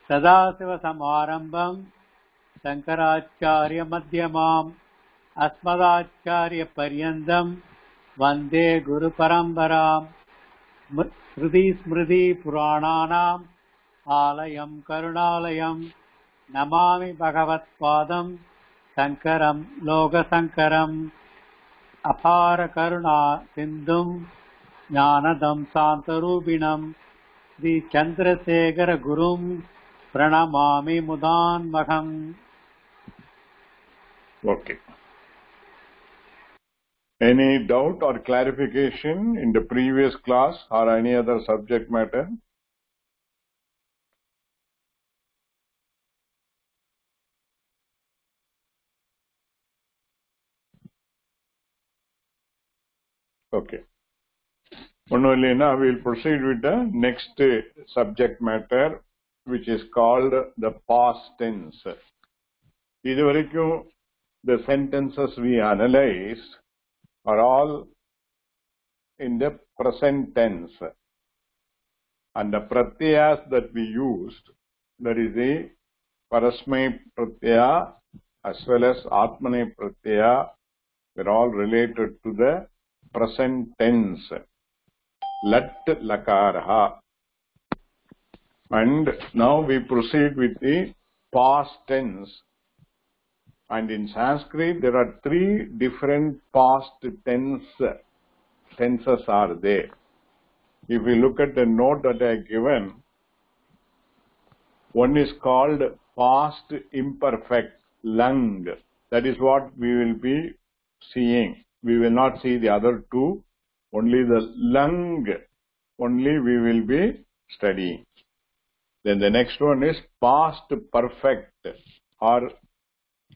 सदाशिवसमारम्भम् शङ्कराचार्यमध्यमाम् अस्मदाचार्यपर्यन्तम् वन्दे गुरुपरम्पराम् स्मृतिपुराणानाम् आलयम् करुणालयम् नमामि भगवत्पादम् शङ्करम् लोकशङ्करम् अपार करुणा सिन्धुम् ज्ञानदम् शान्तरूपिणम् श्री चन्द्रशेखर गुरुम् प्रणमामि मुदान्महम्. Okay. Any doubt or clarification in the previous class or any other subject matter? Okay. Only now we will proceed with the next subject matter, which is called the past tense. Iduvaraikkum the sentences we analyzed are all in the present tense, and the pratyayas that we used, that is the parasmay pratyaya as well as atmane pratyaya, they're all related to the present tense. Lat lakaraha. And now we proceed with the past tense. And in Sanskrit there are three different past tenses are there. If we look at the note that I have given, one is called past imperfect, lang. That is what we will be seeing. We will not see the other two. Only the lang, only we will be studying. Then the next one is past perfect or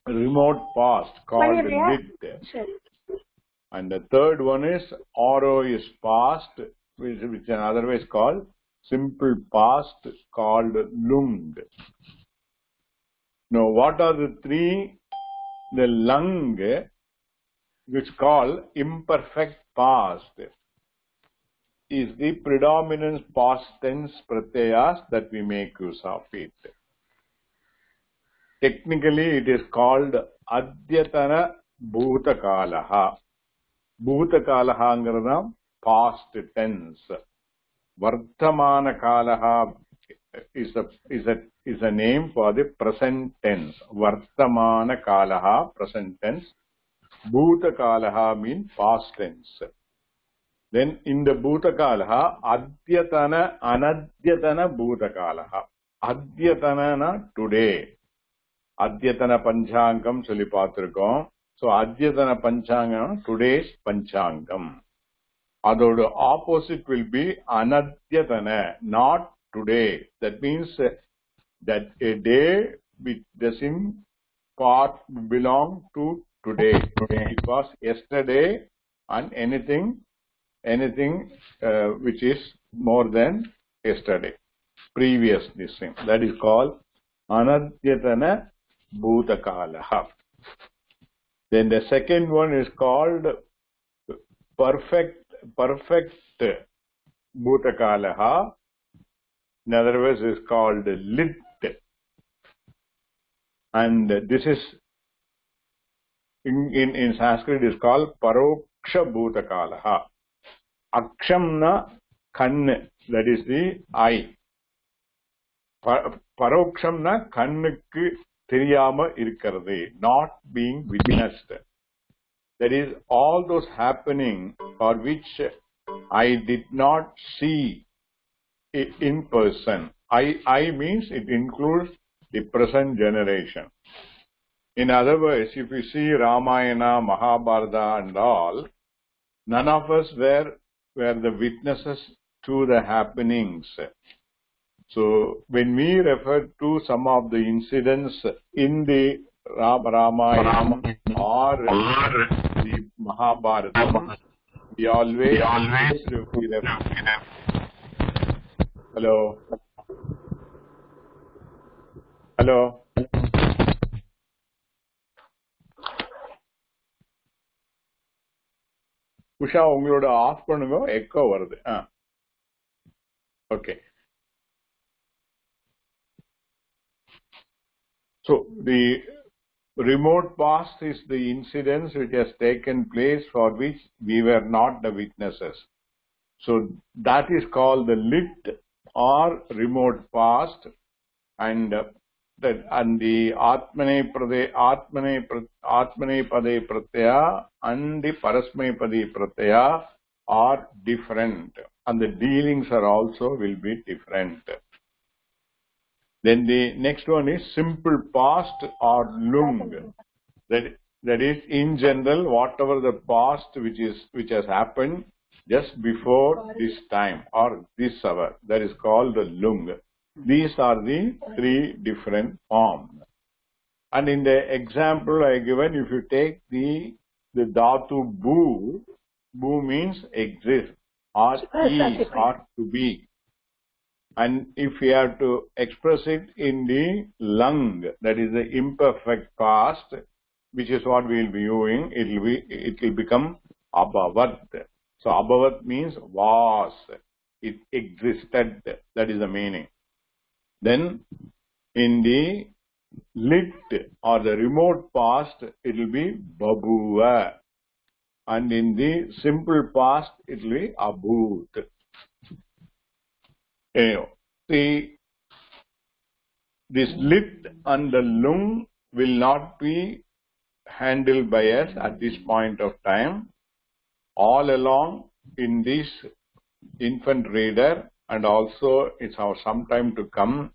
remote past, called lit. And the third one is aorist past, which is otherwise called simple past, called lung. Now what are the three? The lung, which call imperfect past, is the predominant past tense pratyayas that we make use of it. Technically it is called adyatana bhutakalaha. Bhutakalaha angrana past tense. Vartamana kalaha is a name for the present tense. Vartamana kalaha, present tense. Bhutakalaha means past tense. Then in the Bhutakalaha, Adyatana, Anadyatana Bhutakalaha. Adyatana na today. Adyatana Panchangam சொல்லி பார்த்திருக்கோம். So Adyatana Panchangam, today's Panchangam. Although opposite will be Anadyatana, not today. That means that a day which doesn't part belong to today. It was yesterday and anything which is more than yesterday, previous this thing. That is called Anadyatana Bhutakalaha. Then the second one is called perfect Bhutakalaha. In other words, is called lit. And this is in Sanskrit is called Paroksha Bhutakalaha. Akshamna kan, that is the eye. Parokshamna kannukku theriyama irukkirathu, not being witnessed. That is all those happening for which I did not see it in person. I means it includes the present generation. In other words, if you see Ramayana, Mahabharata and all, none of us were the witnesses to the happenings. So when we refer to some of the incidents in the Ramayana or the Mahabharata, we always Hello. Usha உங்களோட of பண்ணுங்க, echo வருது. Okay. So the remote past is the incidents which has taken place for which we were not the witnesses. So that is called the lit or remote past, and the atmane pade pratyaya and the parasmepadi pratyaya are different, and the dealings are also will be different. Then the next one is simple past or lung. That is in general whatever the past which has happened just before this time or this hour, that is called the lung. These are the three different forms. And in the example I given, if you take the dhatu bhu, bhu means exist or is or to be. And if we have to express it in the lung, that is the imperfect past, which is what we will be using, it will become abhavat. So abhavat means was, it existed, that is the meaning. Then in the lit or the remote past, it will be babhuva, and in the simple past, it will be abhut. See, this lit and the lung will not be handled by us at this point of time. All along in this infant reader, and also it's our some time to come,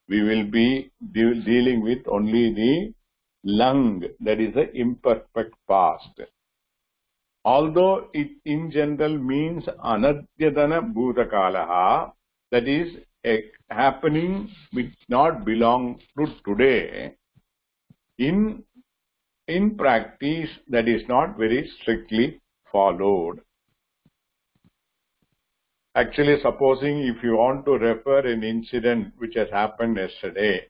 we will be dealing with only the lung, that is the imperfect past. Although it in general means anadyadana bhutakalaha, that is happening which not belong to today, in practice that is not very strictly followed. Actually, supposing if you want to refer an incident which has happened yesterday,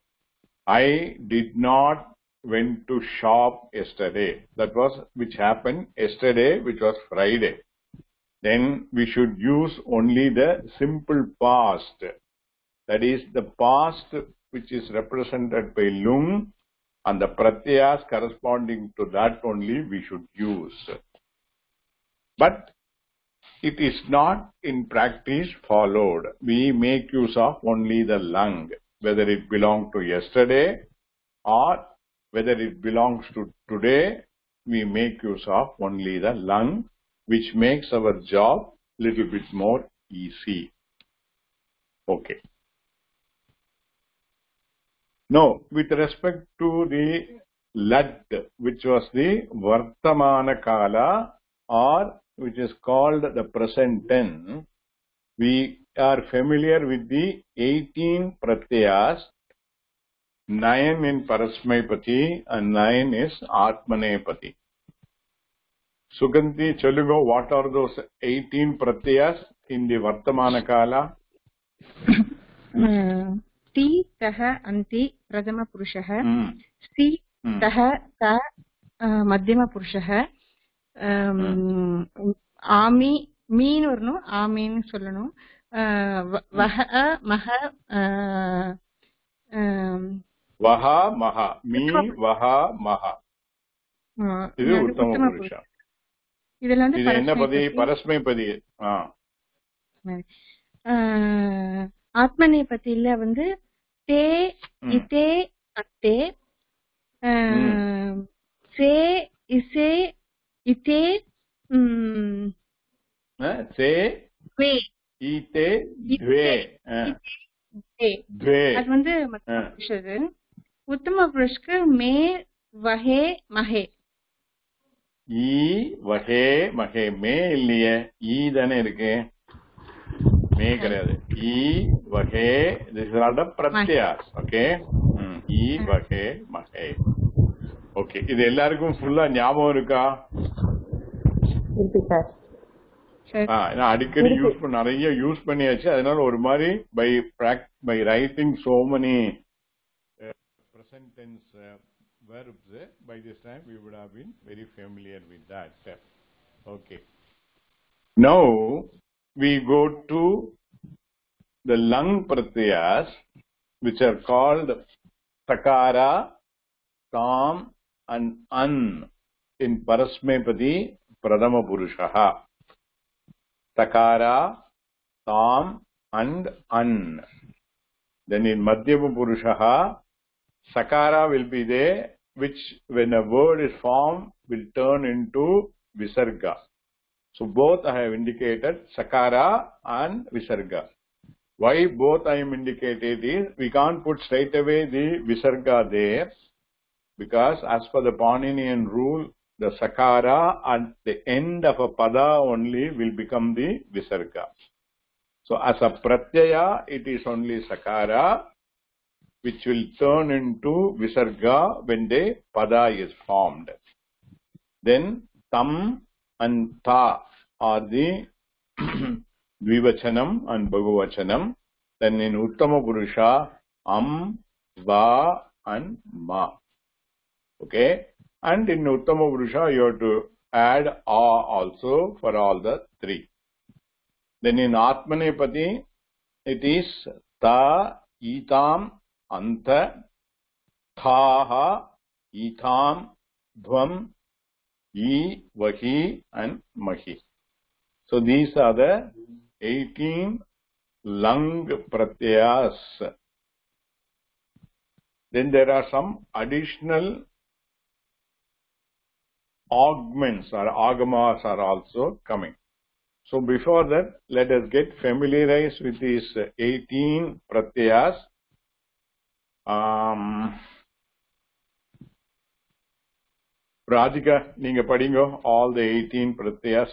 I did not went to shop yesterday. That was which happened yesterday, which was Friday. Then we should use only the simple past. That is the past which is represented by lung, and the pratyas corresponding to that only we should use. But it is not in practice followed. We make use of only the lung, whether it belongs to yesterday or whether it belongs to today, we make use of only the lung, which makes our job little bit more easy. Okay. Now, with respect to the lat, which was the vartamana kala, or which is called the present tense, we are familiar with the 18 pratyas, 9 in parasmaipati and 9 is atmanepati. Sugandhi, Chalugo, what are those 18 pratyas in the vartamana kala? Ti, taha, anti, pradhama purushaha. Si, taha, ta, madhyama purushaha. Ami, மீன் வரணும், ஆமின்னு சொல்லணும். வஹ, மஹ, வஹா, மஹா, me, வஹா, மஹா. இது உத்தம புருஷா. இதுல வந்து இது என்ன பதி? பரஸ்மைபதி. ஆத்மநேபதியில வந்து தே, இதே, அத்தே, சே, இசே, இதே, சே, ஈதே, துவே. அது வந்து உத்தம புருஷக்கு மே, வஹே, மஹே. ஈ, வஹே, மஹே. மே இல்லையே, ஈ தானே இருக்கு, மே கிடையாது. ஈ, வஹே, this is not a pratyas. Okay. ஈ, வஹே, மஹே. ஓகே, இது எல்லாருக்கும் ஃபுல்லா ஞாபகம் இருக்கா? நான் அடிக்கடி நிறைய யூஸ் பண்ணியாச்சு. அதனால ஒரு மாதிரி by writing so many present tense verbs, by this time we would have been very familiar with that. Okay. Now we go to the lung pratyas, which are called takara, tam, and an in Parasmepadi Pradama Purushaha. Takara, tam, and an. Then in Madhyama Purushaha, Sakara will be there, which when a word is formed will turn into Visarga. So both I have indicated Sakara and Visarga. Why both I am indicated is we can't put straight away the Visarga there, because as per the Paninian rule, the Sakara at the end of a pada only will become the Visarga. So as a Pratyaya, it is only Sakara, which will turn into Visarga when the pada is formed. Then tam and ta are the Dvivachanam and Bhagavachanam. Then in Uttama Purusha, va and ma. Okay? And in Uttama Purusha, you have to add a also for all the three. Then in Atmanepadi, it is ta, itam, anta, thaha, itam, dhvam, I, vahi, and mahi. So these are the 18 lung pratyayas. Then there are some additional augments or agamas are also coming. So before that, let us get familiarized with these 18 pratyayas. Radhika, neenga padingo all the 18 pratyayas.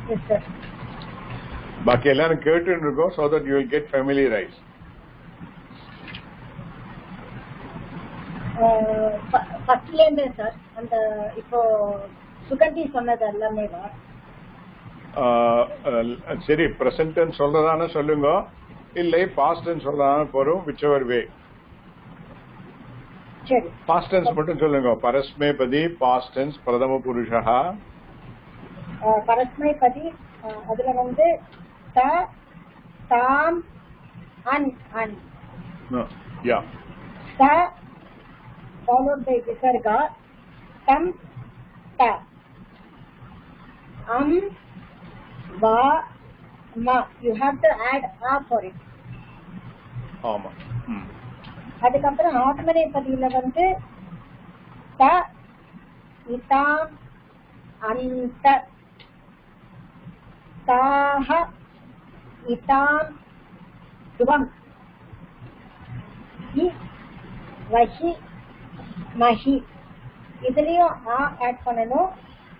Yes, sir. Baki ellarum kettunirukkom so that you will get familiarized. ஃபர்ஸ்ட்ல இருந்தே sir அந்த இப்போ சுகந்தி சொன்னது எல்லாமே சரி present tense சொல்றதான சொல்லுங்க, இல்லை past tense சொல்றதான போறோம், whichever way. சரி, பாஸ்ட் டென்ஸ் மட்டும் சொல்லுங்க. பரஸ்மைபதி பாஸ்ட் டென்ஸ் பிரதம புருஷா. பரஸ்மைபதி அதுல வந்து த, தாம், an, an. Yeah. The followed by visarga, tam, ta, va, ma. You have to add a for it. ஆமா. அதுக்கப்புறம் ஆத்மநேபதியில வந்து த, இதாம், அந்த, தாஹ, இதாம், துவம், இ, வஹி, மஹி. இதுலயும் ஆ ஆட் பண்ணணும்.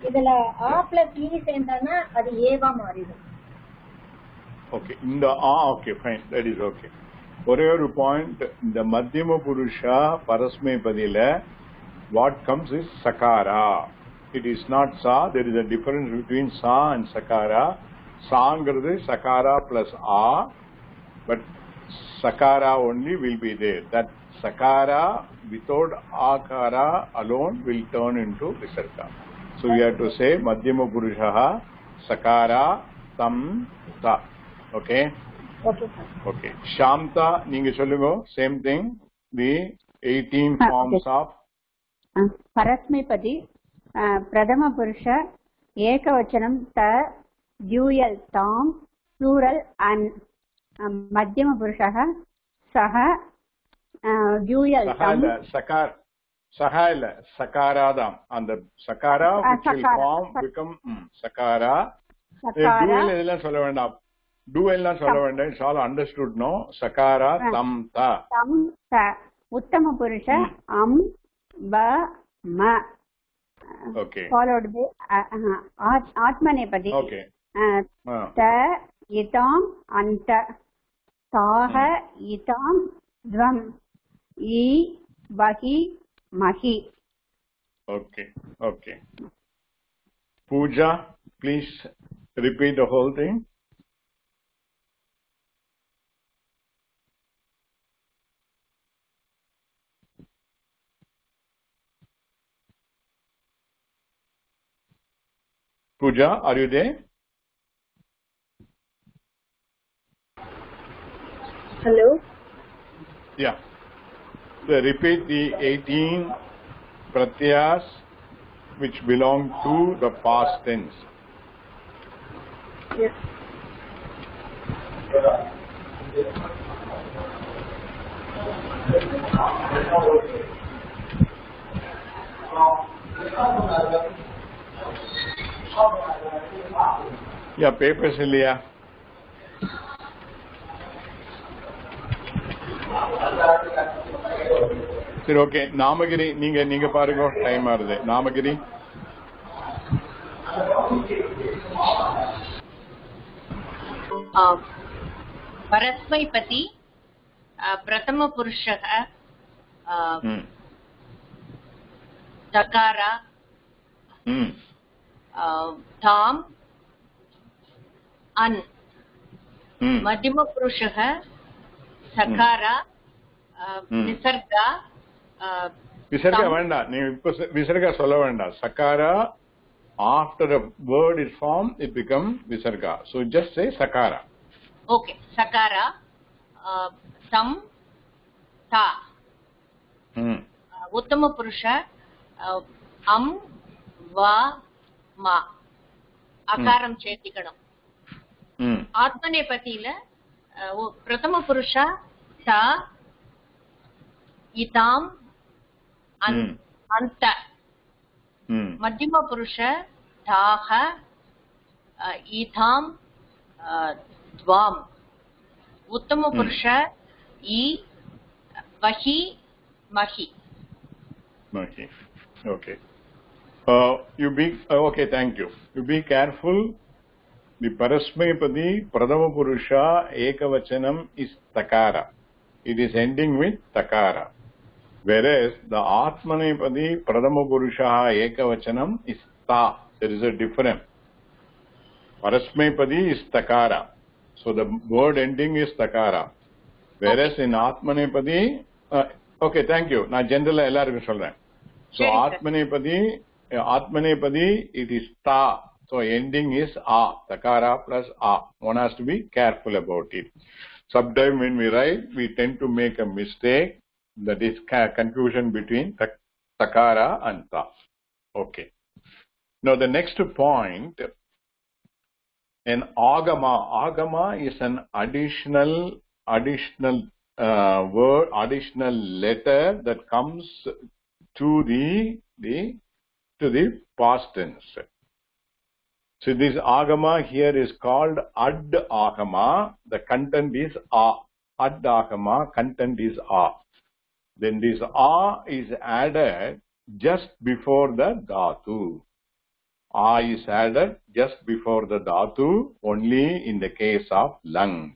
இதுல ஆ பிளஸ் இ சேர்ந்தானா அது ஏவா மாறிடும். ஓகே, இந்த okay fine, that is okay. ஒரே ஒரு பாயிண்ட், இந்த மத்தியம புருஷா பரஸ்மைபதியில வாட் கம்ஸ் இஸ் சகாரா. இட் இஸ் நாட் சா. There is a difference between சா அண்ட் சகாரா. சாங்கிறது சகாரா பிளஸ் ஆ, பட் சகாரா only will be there. That sakara without akara alone will turn into visarga. So we have to say madhyama purushaha sakara tam ta. Okay? Okay, sir. Okay. Shamta, neenga sollungo. Same thing. The 18 forms of parasmepadi pradama purusha ekavachanam ta, dual tam, plural an. madhyama purushaha saha, dual tam. Saha illa sakaradam. And the sakara which will form become sakara. Dual edella solla vendam. Dual la solla vendam. It's all understood, no? Sakara tam ta. Tam ta. uttama purusha am, ba, ma. Okay. Followed by atmanepadi. Okay. ta, itam, anta, taha, itam, dvam, I, vahi, mahi. Okay. Okay. Pooja, please repeat the whole thing. Pooja, are you there? Hello. Yeah. repeat the 18 pratyas which belong to the past tense. Yes. Yeah, papers இல்லையா? சரி, okay. Namagiri நீங்க பாருங்க, time ஆகுது. நாமகிரி. परस्मैपदी प्रथमपुरुषः तकार ताम् अन् मध्यमपुरुषः सकार विसर्गा விசர்கா வேண்டாம், நீ இப்ப விசர்கா சொல்ல வேண்டாம். Sahara after a word is formed it become visarga, so just say sakara. Okay, sakara tam ta uttama purusha am va ma akaram chetikadam. atmanepatila prathama purusha ta itam anta मध्यम पुरुष ताः ईथां द्वाम् उत्तम पुरुष ई वहि महि. Okay. You be okay. Thank you. You be careful. The parasmaipadi pradama purusha ekavachanam is takara. It is ending with takara. Whereas the atmanepadi pradama purusha ekavachanam is ta. There is a difference. Parasmaipadi is takara, so the word ending is takara. Whereas in atmanepadi, okay, thank you. Na general ellarkum solren. So atmanepadi it is ta, so ending is a. Takara plus a. One has to be careful about it. Sometimes when we write, we tend to make a mistake. That is confusion between takara and ta. Okay. Now the next point, an agama. Agama is an additional word, additional letter that comes to the past tense. So this agama here is called ad agama. The content is a. Ad agama, content is a. Then this a is added just before the dhatu. A is added just before the dhatu only in the case of lung.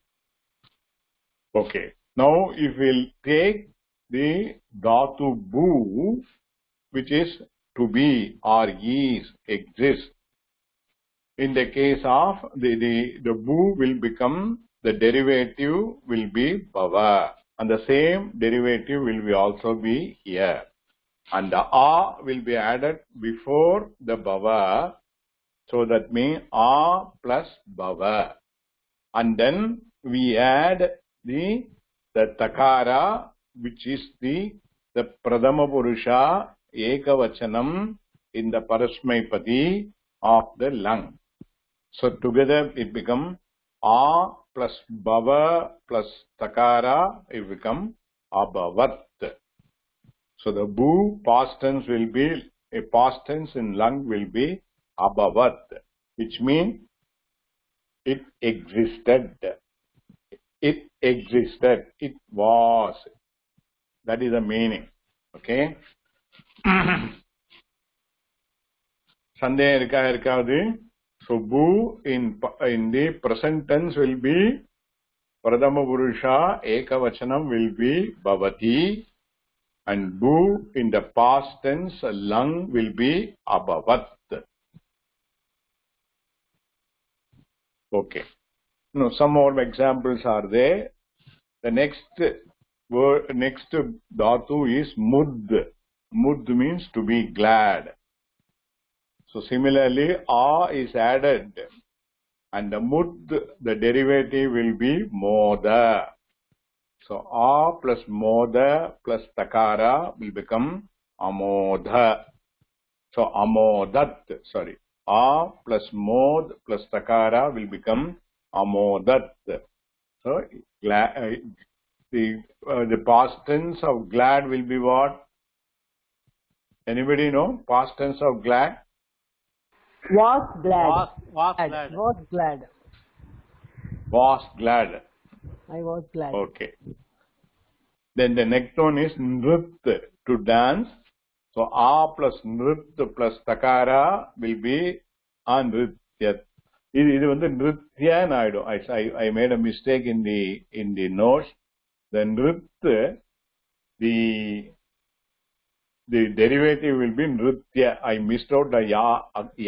Okay. Now if we'll take the dhatu bu, which is to be or is, exist, in the case of the bu will become, the derivative will be bhava. And the same derivative will be also be here. And the a will be added before the bhava. So that means a plus bhava. And then we add the takara, which is the pradama purusha ekavachanam in the parasmaipadi of the lung. So together it becomes a plus bhava plus takara, it become abhavat. So the bu past tense will be, a past tense in lung will be abhavat, which means it existed. It existed. It was. That is the meaning. Okay. Sandhya irukavadu. So bu in the present tense will be pradama purusha ekavachanam will be bhavati, and bu in the past tense lung will be abhavat. Okay. Now some more examples are there. The next word, next dhatu is mud. Mud means to be glad. So similarly, a is added, and the mud, the derivative will be moda. So a plus moda plus takara will become amodha. So amodat, sorry. A plus mod plus takara will become amodat. So the past tense of glad will be what? Anybody know past tense of glad? Was glad. Was glad. Was glad. Was glad. I was glad. Okay. Then the next one is nrit, to dance. So a plus nrit plus takara will be anrityat. இது வந்து நிருத்யான்னு ஆயிடும். I made a mistake in the notes. The nrit, the derivative will be nritya. I missed out the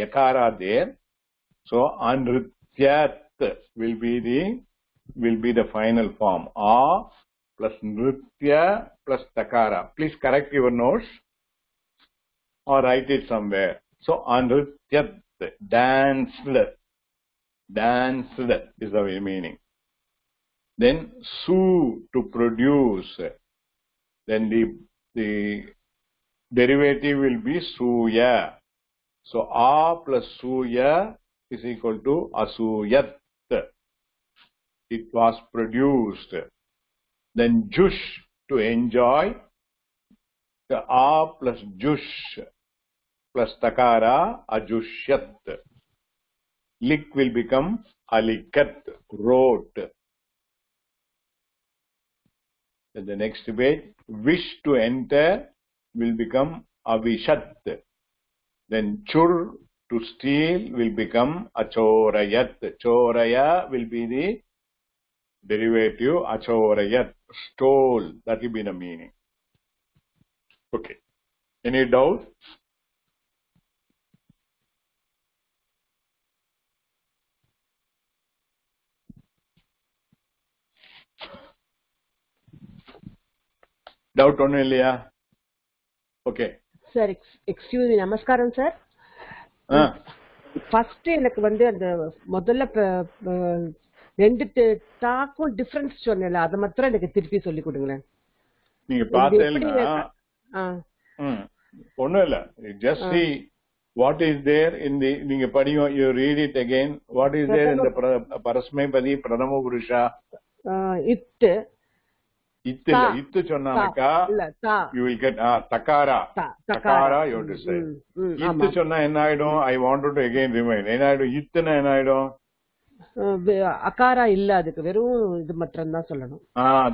yakara there. So anrityat will be the final form. A plus nritya plus takara. Please correct your notes or write it somewhere. So anrityat, danced is the meaning. Then su, to produce. Then the derivative will be suya. So a plus suya is equal to asuyat. It was produced. Then jush, to enjoy. The a plus jush plus takara, ajushyat. Lik will become alikat, wrote. Then the next page, wish, to enter, will become avishat. Then chur, to steal, will become achorayat. Choraya will be the derivative, achorayat, stole. That will be the meaning. Okay. Any doubt? Doubt only, Leah? Okay. Sir, excuse me, நமஸ்காரம் sir. First எனக்கு வந்து அந்த முதல்ல ரெண்டு டாக்கும் difference சொன்னல அத மாத்திரம் எனக்கு திருப்பி சொல்லி கொடுங்களேன். நீங்க பார்த்தேன்னா ஒண்ணும் இல்ல, just see what is there in the, நீங்க படிங்க, you read it again, what is there in the பரஸ்மைபதி பிரதம புருஷா. இத்து சொன்னாக்கா you will get takara you have to say. இத்து சொன்னா என்ன ஆயிடும்? I wanted to again remind, என்ன ஆயிடும்? இத்துனா என்ன ஆயிடும்? அகாரா இல்ல, அதுக்கு வெறும் இது மட்டும் தான் சொல்லணும்.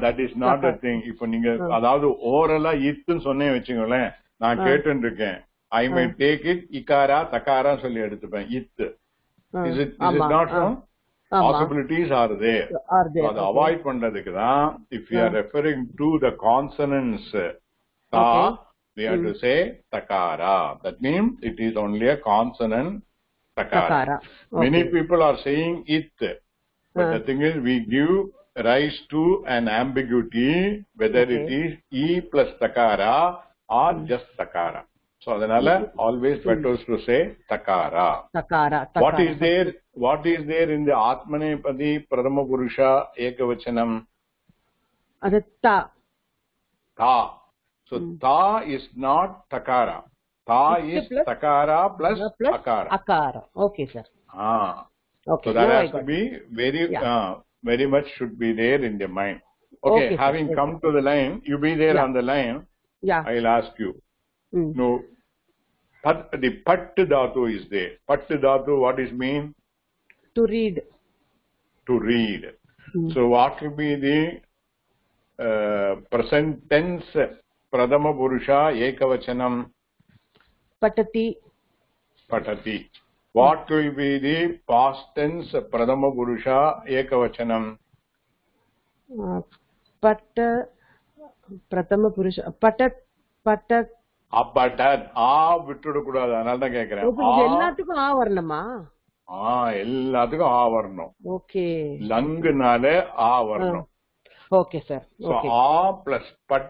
that is not the thing. இப்போ நீங்க அதாவது ஓரலா இத்துன்னு சொன்னே வச்சுங்களேன், நான் கேட்டு இருக்கேன், I may take it இகாரா தகாரா சொல்லி எடுத்துப்பேன். இத்து is it not wrong? Possibilities are there. So அதை avoid பண்றதுக்கு தான், if you are referring to the consonants ta, we have to say takara. That means it is only a consonant takara. Many people are saying it, but the thing is we give rise to an ambiguity whether it is e plus takara or just takara. So adanal always better to say takara. What is there in the atmanepadi prathama purusha ekavachanam? Adu ta. So ta is not takara. Ta is takara plus akara. Okay sir. Okay, so that has to be very much should be there in the mind. Okay, having come to the line, you be there on the line. I'll ask you. No, the pat dhatu is there. Pat dhatu, what is mean? To read. To read. So what will be the present tense pradhama purusha ekavachanam? Patati. What will be the past tense pradhama purusha ekavachanam? Prathama purusha patat. Apatat. விட்டுட கூடாது, அதனால தான் கேக்குறேன். எல்லாத்துக்கும் ஆ வரணுமா? எல்லாத்துக்கும் ஆ வரணும். Okay. லங்குனால ஆ வரணும். Okay sir. So a plus pat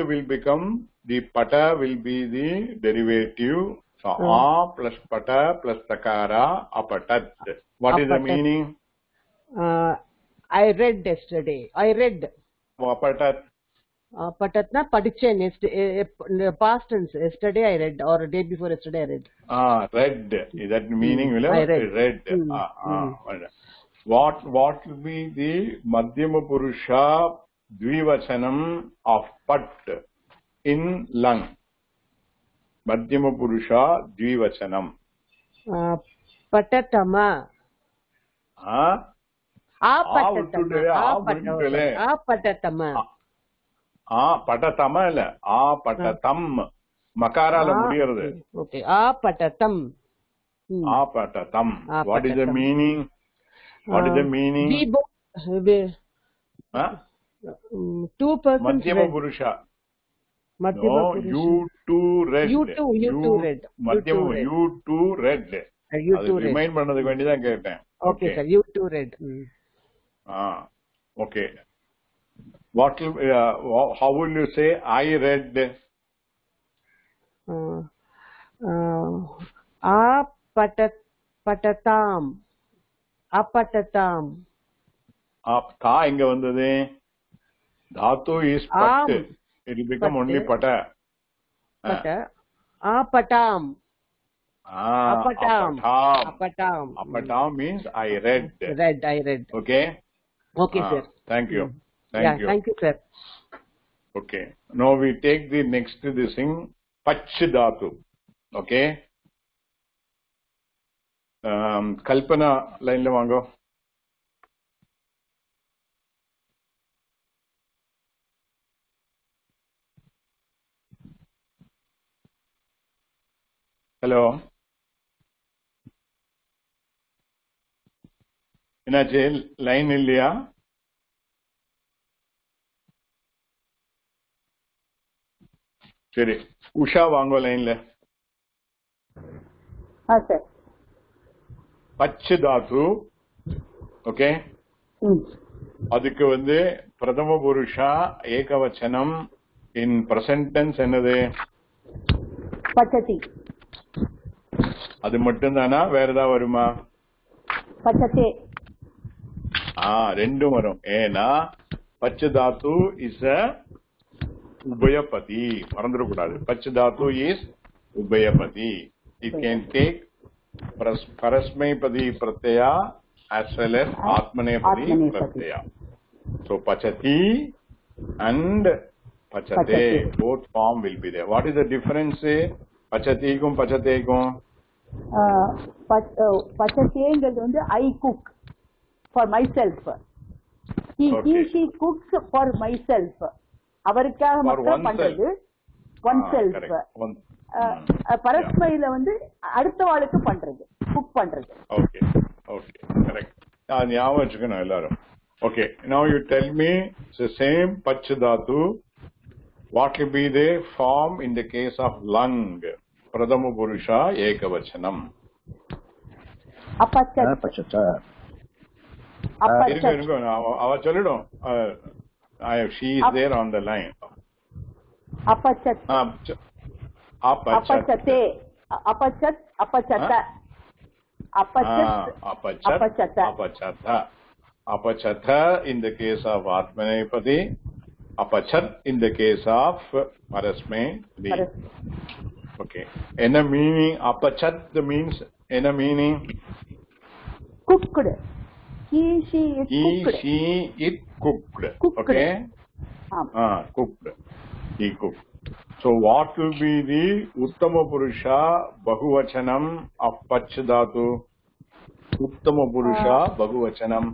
will become, the pata will be the derivative. So a plus pata plus takara apatat. What is the meaning? I read yesterday. I read. Apatat. Patatna padichen. Past tense. Yesterday I read or day before yesterday I read. Read. That meaning will I read. Read. What will be the Madhyama Purusha Dvivachanam of Pat in lung? Madhyama Purusha Dvivachanam. Patatama. Patatama. Patatama இல்ல Patatam. Makaraல முடியிறது. Okay. Patatam. Patatam. What is the meaning? What is the meaning? Two persons. Madhyama Purusha. No, you two read. You two read. Madhyama, you two read. You two read. Remind பண்ணதுக்கு வேண்டி தான் கேட்டேன். Okay sir, you two read. Okay. What will, how will you say I read? Patatam. Apatatam. Tha inga vandade. Dhatu is pat. It will become only pata. Pata. Apatam. Apatam. Apatam means I read. I read. Okay. Okay sir. Thank you. Thank you sir. Okay. Now we take the next this thing. Pach dhatu. Okay. Kalpana line le vaango. Hello. என்னாச்சு line இல்லையா? சரி உஷா வாங்க லைன்ல. Sir பச்ச தாத்து. Okay. அதுக்கு பிரதம புருஷா ஏகவச்சனம் இன் present tense என்னது? பச்சதி. அது மட்டும் தானா வேற ஏதாவது வருமா? பச்சதே. ரெண்டும் வரும். ஏன்னா பச்ச தாத்து இஸ் உபயபதி. மறந்துடக்கூடாது. பச்ச தாத்து is உபயபதி. It can take parasmaipadi pratyaya as well as atmanepadi pratyaya. So pachati and pachate both form will be there. What is the difference? Pachati kum pachate kum? Pachateங்கிறது I cook for myself. She cooks for myself. அவருக்காக மட்டும் பண்றது oneself. பரஸ்மையில அடுத்த ஆளுக்கு பண்றது, cook பண்றது. Okay, correct. ஞாபகம் வச்சுக்கணும் எல்லாரும். Okay, now you tell me the same pach dhatu. What will be the form in the case of lung? Pradama Purusha Ekavachanam. Apachata. அவ சொல்லிடும். She is there on the line. Apachat. Apachate. Apachat. Apachata. Apachata in the case of Atmanepadi. Apachat in the case of Parasmepadi. Okay. Enna meaning apachat means enna meaning cooked. She is cooked. Okay. Cooked. He cooked. So what will be the Uttama Purusha Bahuvachanam of Pach dhatu? Uttama Purusha Bahuvachanam.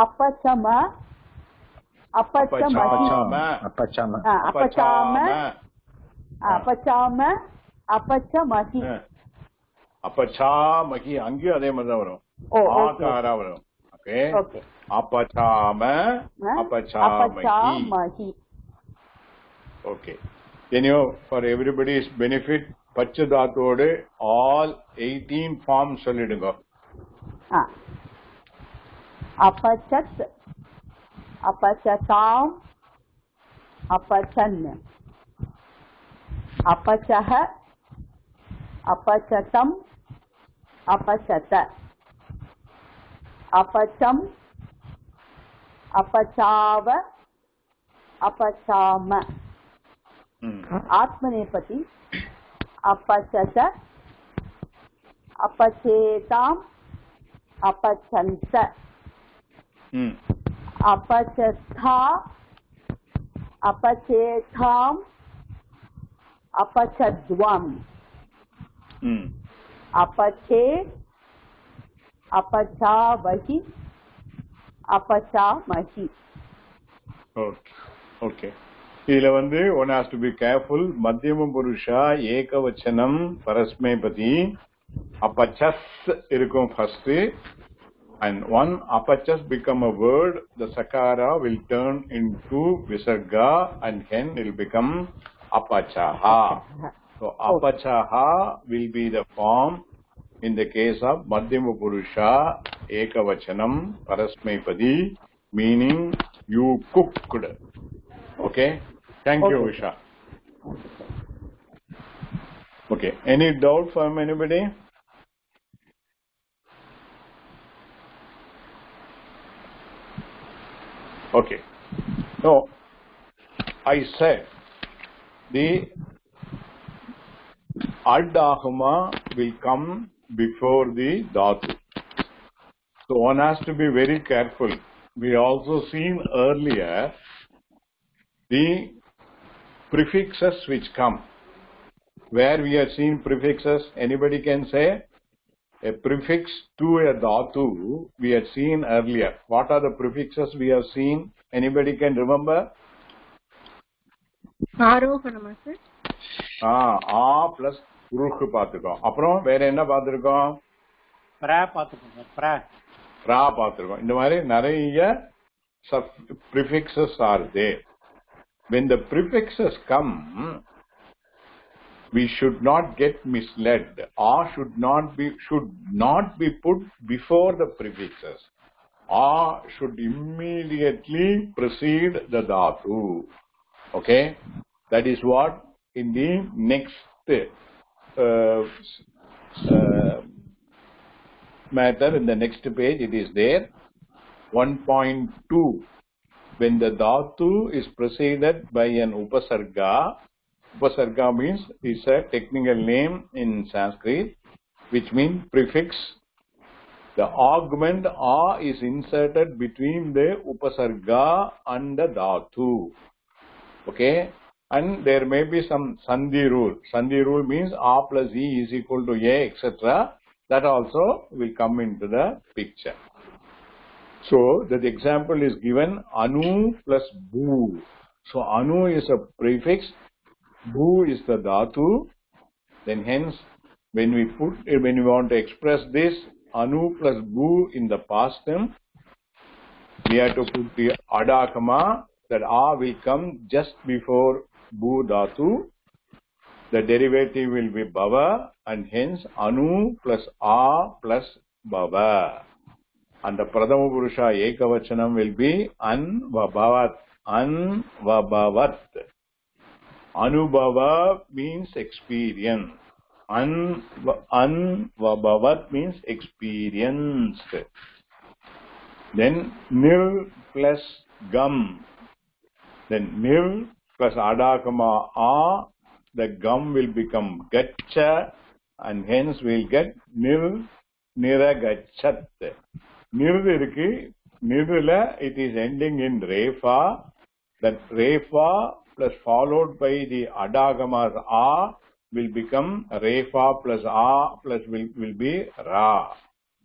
Apachama. Apachama. Apachamahi. Apachamahi. அங்கேயும் அதே மாதிரி தான் வரும். ஆகாரா வரும். Okay. Apachamahi. Okay. Then for everybody's benefit, Pacha Dhatuodu all 18 forms சொல்லிடுங்க. Apachat, apachatam, apachan, apachah, apachatam, apachata, apacham, अपचाव अपचाम आत्मनेपदी अपचच अपचेताम अपचंत अपचथा अपचेथाम अपचद्वम अपचे अपचावहि अपचामहि. Okay. இதுல வந்து one has to be careful. மத்தியம புருஷா ஏகவச்சனம் பரஸ்மைபதி apachas இருக்கும் first, and one apachas become a word, the sakara will turn into visarga and hence it will become apachaha. So apachaha will be the form in the case of madhyama purusha ekavachanam parasmaipadi, meaning you cooked. Okay, thank you, Usha. Okay, any doubt from anybody? Okay, so I said the ad-agama will come before the dhatu. So one has to be very careful. We also seen earlier the prefixes which come. Where we have seen prefixes, anybody can say? A prefix to a dhatu we had seen earlier. What are the prefixes we have seen? Anybody can remember? ஆரோகணமா sir? ஆ plus உருகு பார்த்துக்கோம். அப்புறம் வேற என்ன பார்த்துருக்கோம்? பிரா பார்த்துக்கோங்க. பிரா பார்த்துருக்கோம். இந்த மாதிரி நிறைய prefixes are there. When the prefixes come, we should not get misled. A should not be put before the prefixes. A should immediately precede the dhatu. Okay, that is what in the next matter in the next page it is there. 1.2. When the dhatu is preceded by an upasarga. Upasarga means is a technical name in Sanskrit, which means prefix. The augment a is inserted between the upasarga and the dhatu. Okay, and there may be some sandhi rule. Sandhi rule means a plus e is equal to a, etc. That also will come into the picture. So that example is given anu plus bhu. So anu is a prefix, bhu is the dhatu. Then hence when we want to express this anu plus bhu in the past tense, we have to put the adakama, that a will come just before bhu dhatu. The derivative will be bhava, and hence anu plus a plus bhava. And the pradama purusha ekavachanam will be anvabhavat. Anvabhavat. Anubhava means experience. Anvabhavat means experienced. Then nil plus gum. Then nil plus adakama a, the gum will become gaccha, and hence we will get nil niragachat. Nird irukku, nirdula it is ending in refa. That refa plus followed by the adagamas a will become refa plus a plus will be ra.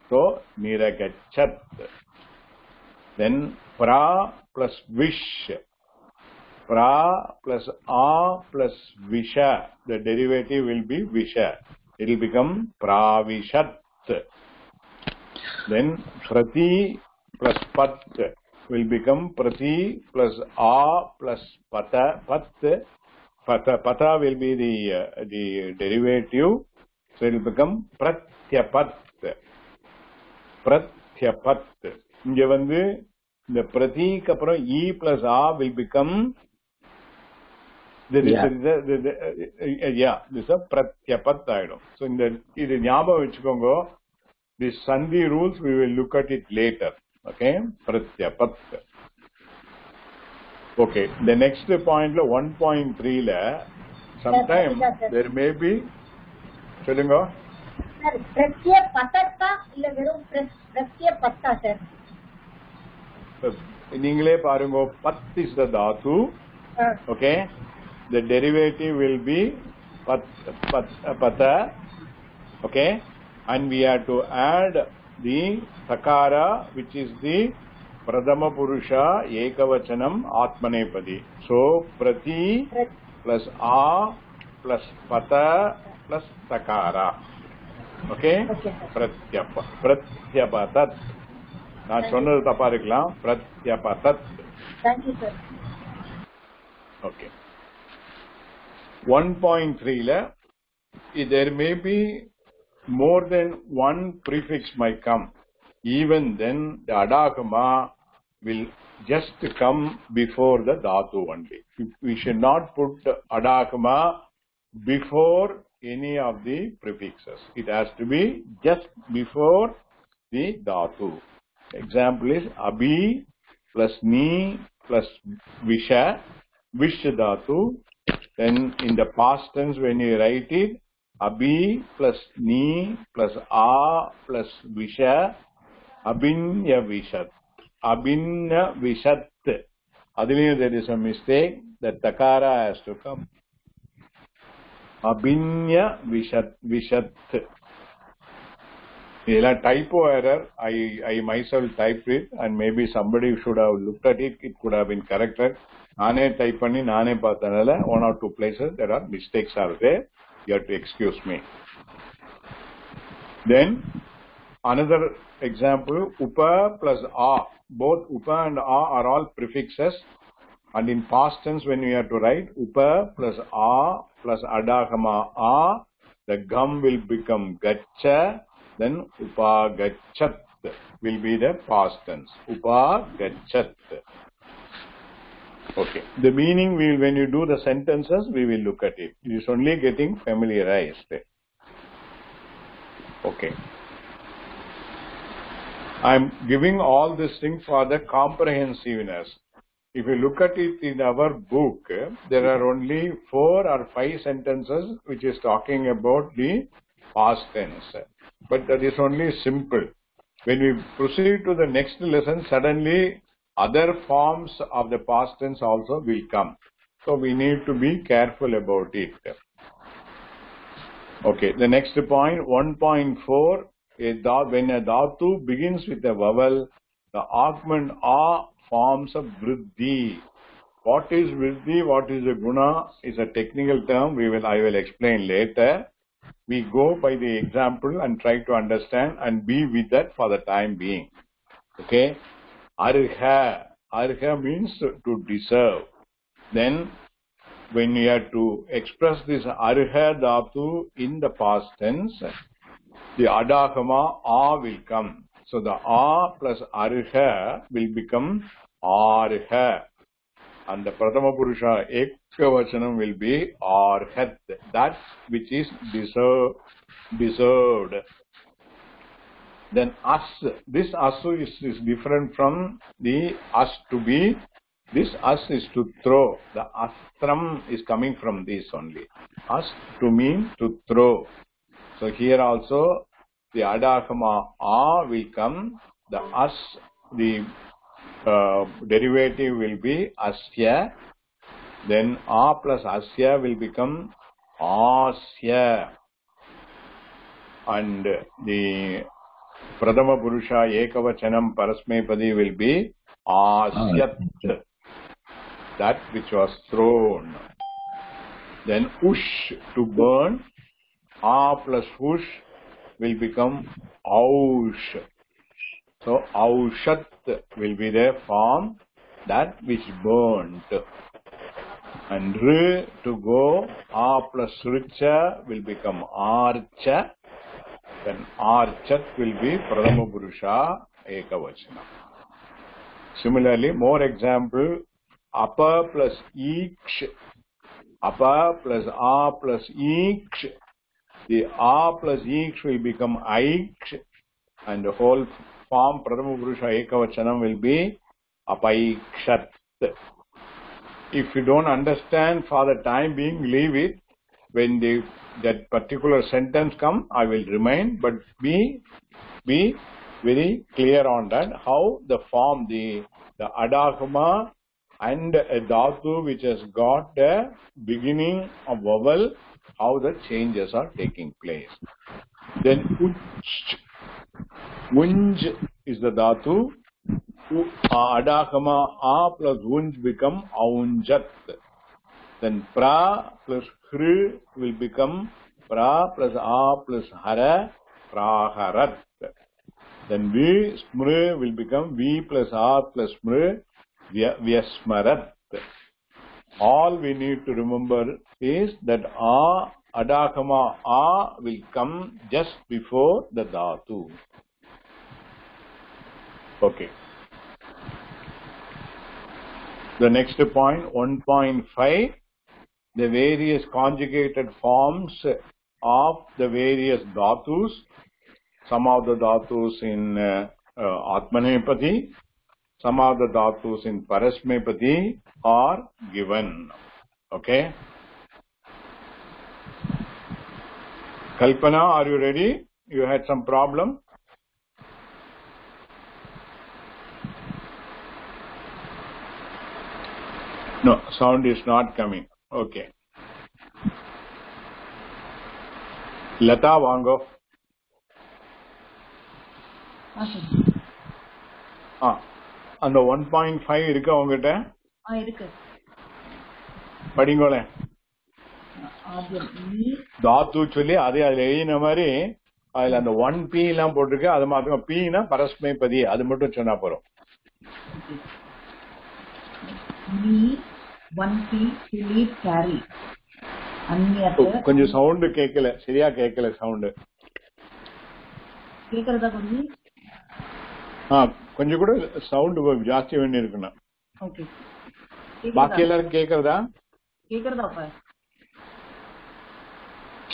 So niragachat. Then pra plus vish. Pra plus a plus visha. The derivative will be visha. It will become pravishat. Then prati plus pat will become prati plus a plus pata. Pata will be the derivative, so it will become pratyapat. Pratyapat. இங்க வந்து இந்த பிரதிக்கு அப்புறம் e plus a will become this is a pratyapat ஆயிடும். So இது ஞாபகம் வச்சுக்கோங்க. These sandhi rules we will look at it later. Okay, pratyapat. Okay. The next point, 1.3, sometime there may be, சொல்லுங்க. Sir பிரத்ய பதத்தா இல்ல வெறும் பிரத்ய பத்தா சார்? நீங்களே பாருங்க, பத் is the dhatu. Okay. The derivative will be pata. Okay. And we have to add the sakara, which is the pradhama purusha ekavachanam atmanepadi. So prati plus a plus pata plus sakara. Okay. Pratyapatat. நான் சொன்னது தப்பா இருக்கலாம். Pratyapatat. Thank you sir. Okay. 1.3 there may be more than one prefix might come. Even then the adagama will just come before the dhatu only. We should not put adagama before any of the prefixes. It has to be just before the dhatu. Example is abhi plus ni plus visha, vish dhatu. Then in the past tense when you write it, abhi plus ni plus a plus visha, abhinya vishat. Abhinya vishat. Adilin there is a mistake, that takara has to come. Abhinya vishat. Typo error. I myself typed it, and maybe somebody should have looked at it. It could have been corrected. Naane type panni naane paathanala one or two places there are mistakes are there. You have to excuse me. Then another example, upa plus a. Both upa and a are all prefixes, and in past tense when we have to write upa plus a plus adagama a, the gum will become gaccha. Then upagachat will be the past tense. Upagachat. Okay. The meaning when you do the sentences, we will look at it. It is only getting familiarized. Okay. I am giving all this thing for the comprehensiveness. If you look at it in our book, there are only 4 or 5 sentences which is talking about the past tense. But that is only simple. When we proceed to the next lesson, suddenly other forms of the past tense also will come. So we need to be careful about it. Okay, the next point, 1.4, when a dhatu begins with a vowel, the augment a forms of vriddhi. What is vriddhi, what is a guna is a technical term. I will explain later. We go by the example and try to understand and be with that for the time being. Okay. Arha. Arha means to deserve. Then when you have to express this arha dhatu in the past tense, the adagama a will come. So the a plus arha will become arha. And the pradhama purusha ekavachanam will be arhat, that which is deserved. Then as, this asu is different from the as to be. This as is to throw. The astram is coming from this only. As to mean to throw. So here also the adagama a will come. The as, the derivative will be asya. Then a plus asya will become asya. And the pradhama purusha ekavachanam parasmepadi will be asyat, that which was thrown. Then ush, to burn. A plus ush will become aush. So aushat will be the form, that which burnt. And r, to go, a plus richa will become archa. Then archat will be pradhama purusha ekavachana. Similarly, more example, apa plus iksh. Apa plus a plus iksh. The a plus iksh will become aiksh. And the whole form pradhama purusha ekavachanam will be apaikshat. if you don't understand for the time being, leave it. When that particular sentence come, I will remind, but be very clear on that, how the form, the adagama and a dhatu which has got the beginning of vowel, how the changes are taking place. Then unj is the dhatu. Adagama a plus unj become aunjat. Then pra plus hr will become pra plus a plus hara, praharat. Then v smr will become v plus a plus smr, vyasmarat. All we need to remember is that adagama a will come just before the dhatu. Okay. The next point, 1.5, the various conjugated forms of the various dhatus. Some of the dhatus in Atmanepadi, some of the dhatus in Parasmepadi are given. Okay? Kalpana, are you ready? You had some problem? No, sound is not coming. Okay. Lata, vaango. அந்த 1.5 இருக்கா உங்ககிட்ட? இருக்கு. படிங்கோளே. தாத்து சொல்லி அதே அதுல எழுதின மாதிரி அதுல அந்த 1p எல்லாம் போட்டிருக்கு. அது மாத்திரம் p-னா பரஸ்மைபதி, அது மட்டும் சொன்னா போறோம். கொஞ்சம் சவுண்ட் கேட்கல, சரியா கேட்கல சவுண்ட். கேக்குறதா கொஞ்சம்? கொஞ்சம் கூட சவுண்ட் ஜாஸ்தி வேண்டி இருக்கணும். பாக்கி எல்லாரும் கேக்குறதா? கேக்குறதா?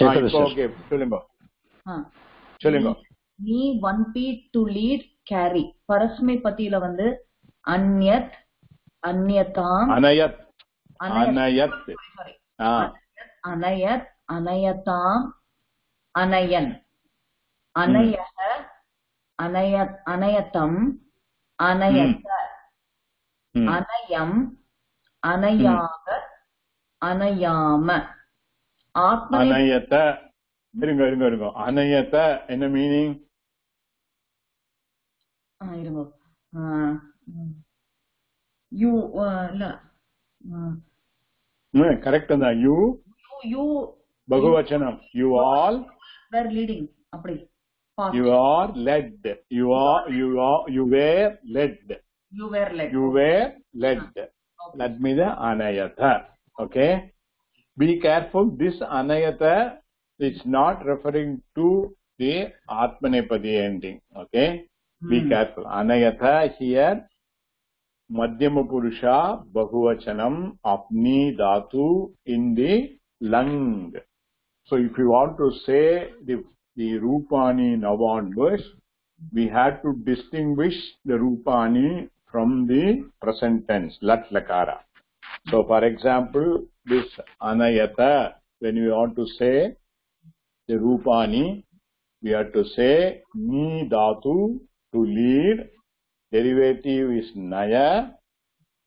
ஓகே, சொல்லுங்க சொல்லுங்க. நீ 1p to lead carry. பரஸ்மைபதியில வந்து அன்யத், அன்யதாம், அனயத், அனயத், அனயத், அனயதாம், அனயன், அனயஹ, அனயத், அனயதம், அனயத, அனயம், அனயாக, அனயாம. அனயத, இருங்க இருங்க இருங்க. அனயத என்ன மீனிங்? இருங்க. யூ இல்ல, கரெக்ட் தான். யூ யூ பகுவச்சனம். You all were leading. அப்படி you are led. You were led. You were led. You were led. Okay. Let me the anayata. Okay. Be careful. This anayata is not referring to the Atmanepadi ending. Okay. Be careful. Anayata here Madhyama Purusha Bahuvachanam Apni Dhatu in the lung. So if you want to say the Rupani Navan verse, we had to distinguish the Rupani from the present tense, Lat Lakara. So for example, this Anayata, when we want to say the Rupani, we have to say Ni Dhatu to lead, derivative is Naya,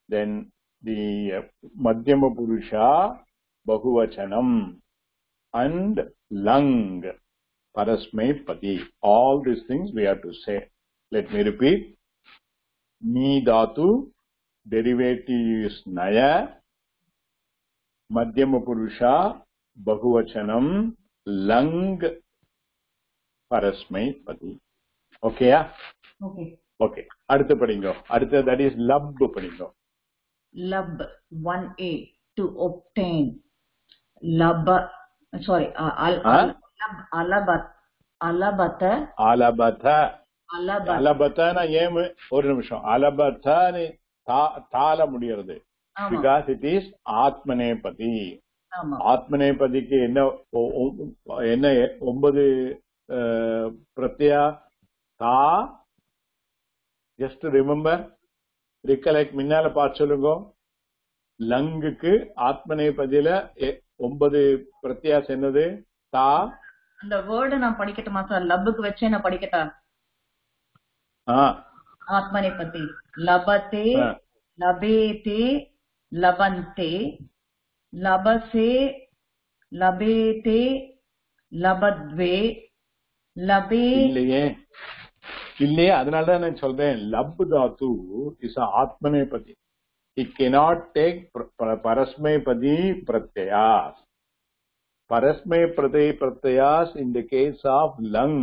then the Madhyama Purusha, Bahuvachanam, and Lang, Parasmepadi. All these things we have to say. Let me repeat. Ni dhatu, derivative is Naya, Madhyama Purusha, Bahuvachanam, Lang, Parasmepadi. Okay, yeah? Okay. Okay. Adutha padingo. Adutha, that is lab padingo. Lab, 1a, to obtain. Lab, sorry, அலபத்தனா ஏன் ஒரு நிமிஷம். அலபத்தான்னு தாள முடியறது. Because it is ஆத்மநேபதி. ஆத்மநேபதிக்கு என்ன 9 பிரத்யா தா. Just remember, recollect. முன்னால பார்த்து சொல்லுங்க. லங்குக்கு ஆத்மநேபதியில 9 பிரத்யாஸ் என்னது? தா. அந்த வேர்டு நான் படிக்கட்டுமா சார்? லப்புக்கு வச்சே நான் படிக்கட்டா? ஆத்மநேபதி. லபதே, லபேதே, லபந்தே, லபசே, லபேதே, லபத்வே, லபே. இல்லையே, அதனாலதான் நான் சொல்றேன் லப் தாத்து is ஆத்மநேபதி. It cannot take parasmayapadi pratyayas. Parasmayapadi pratyayas in the case of lung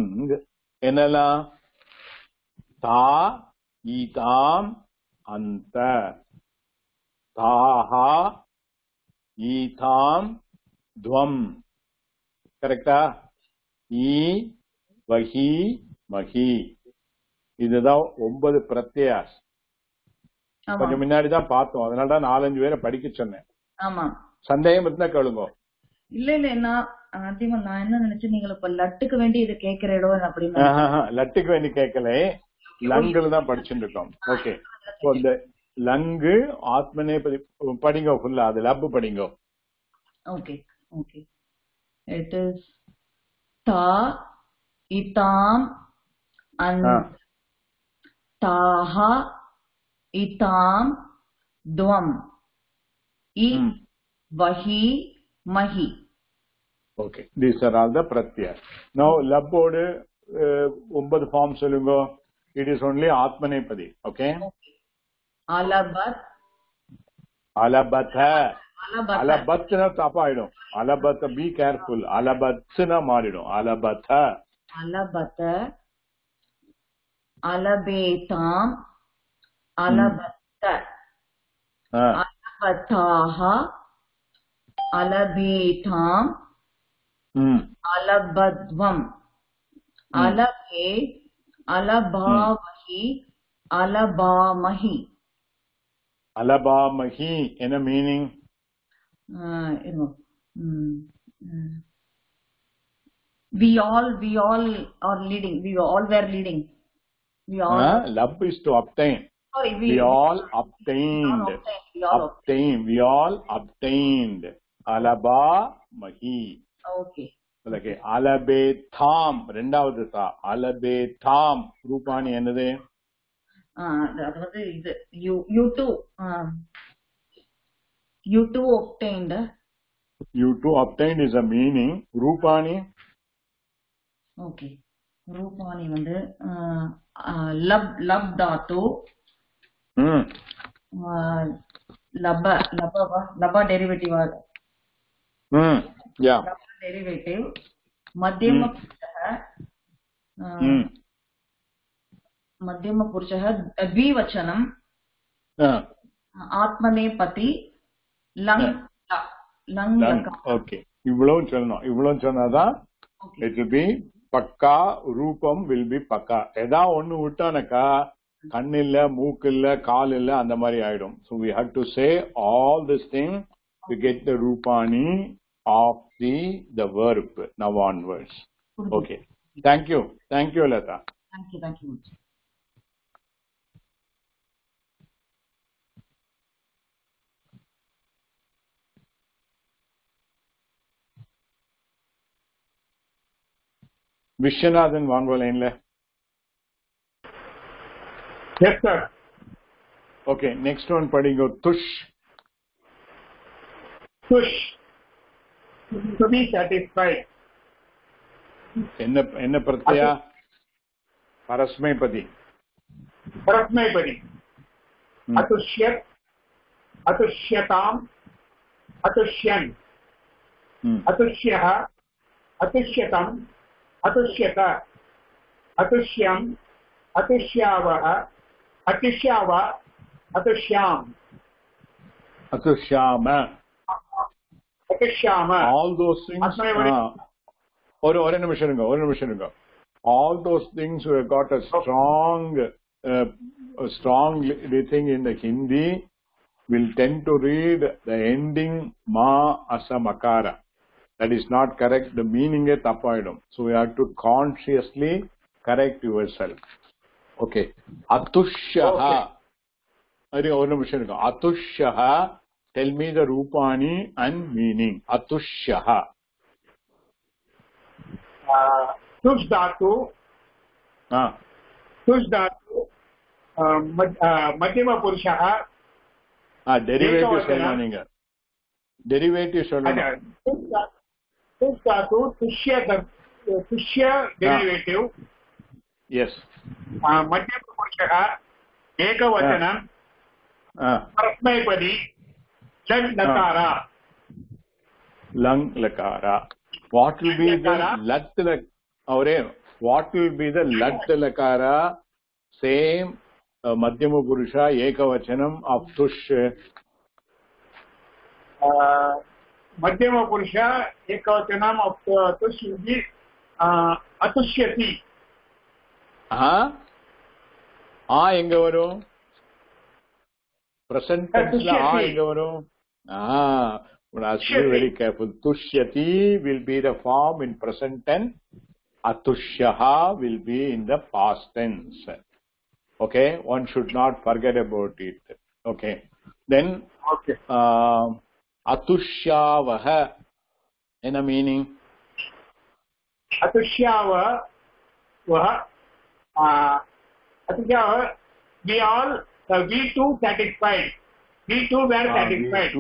enala ta, itam, anta. Taha, itam, dvam. Correcta? E, vahi, mahi. இதுதான் 9 பிரத்யாஸ். கொஞ்சம் முன்னாடிதான் பார்த்தோம், அதனாலதான் 4-5 பேரை படிக்க சொன்னேன். ஆமா, சந்தேகம் இருந்தா கேளுங்க. இல்ல நான் ஆத்தியமா நான் என்ன நினைச்சேன், நீங்க இப்ப லட்டுக்கு வேண்டி இது கேக்குற இடம் அப்படின்னு. லட்டுக்கு வேண்டி கேட்கல, லங்குல தான் படிச்சுட்டு இருக்கோம். ஓகே, இந்த லங்கு ஆத்மனே படிங்க ஃபுல்லா, அது லப் படிங்க. Okay okay. இட் இஸ் தா, இதாம், தாஹா, இதாம், துவம், இ, வஹி, Mahi. Okay, these are all the pratyas. Now labbode 9 form சொல்லுங்க. It is only atmanepadi. Okay, alabat, alabatha, alabatna tapaidum. Alabatha, be careful, alabatna maridum. Alabatha, alabata, alabetam, alabatta, alabataha, alabetam, alabadvam, alabe, alabavahi, alabamahi. alabamahi in a meaning, we all are leading, we all were leading, we all love is to obtain. Sorry, we all obtained, we all obtained. Alaba mahi. Okay. Okay, alabe tham, ரெண்டாவது தா. alabe tham Rupani என்னது? அதாவது இது you too obtained. You too obtained is a meaning. Rupani? Okay, Rupani வந்து lab தாத்து. laba derivative. Yeah, derivative. madhyama purushah dvivachanam. atmanepati lang. Okay, இவ்வளவு சொன்னாதான் it will be பக்கா. ரூபம் will be பக்கா. ஏதா ஒண்ணு விட்டானக்கா கண்ணு இல்ல, மூக்கு இல்ல, கால் இல்ல, அந்த மாதிரி ஆயிடும். So we have to say all this thing to get the rupani of the verb now onwards. Okay, thank you Lata. Thank you. Viswanathan வாங்க லைன்ல. Yes sir. Okay, next one படிங்க. tush. To be satisfied. என்ன பிரத்யா? பரஸ்மைபதி. Atushyat, atushyatam, atushyan, atushyah, atushyatam, atushyata, atusyam, atushyavah, atushyava, atushyam, atushyama. All those things. ஒரு நிமிஷம் இருங்க. All those things we have got a strong thing in the Hindi will tend to read the ending ma as a makara. That is not correct. The meaning is tappaidum. So we have to consciously correct yourself. Okay. Atushyaha. ஒரு நிமிஷம் இருங்க. Atushyaha tell me the rupani and meaning. Atushyah. तुष धातु मध्यम पुरुषः derivative சொல்லணும் நீங்க derivative சொல்லணும் तुष धातु तुष्य डेरिवेटिव yes मध्यम पुरुषः एकवचनं परस्मैपदी lung लकारा what will be the lat what will be the lat lakara same madhyama purusha ekavachanam of tush madhyama purusha ekavachanam of tush will be atushyati enga varum present tense la enga varum very careful. Tushyati will be the form in present tense. Atushyaha will be in the past tense. Okay, one should not forget about it. Okay, then atushyavaha in a meaning. Atushyavaha we all we too satisfied. We too were satisfied.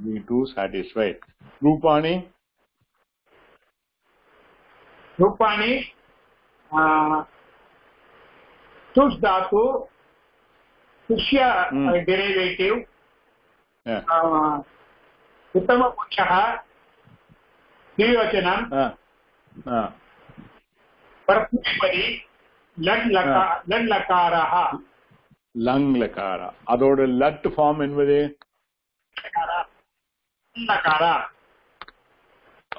We too satisfied. Rupani. Tush dhatu, tushya derivative. Uttama purushah, dvivachanam. Parasmapadi, lad lakaraha. लंग लकारा அதோட லட் form என்பது லகாரா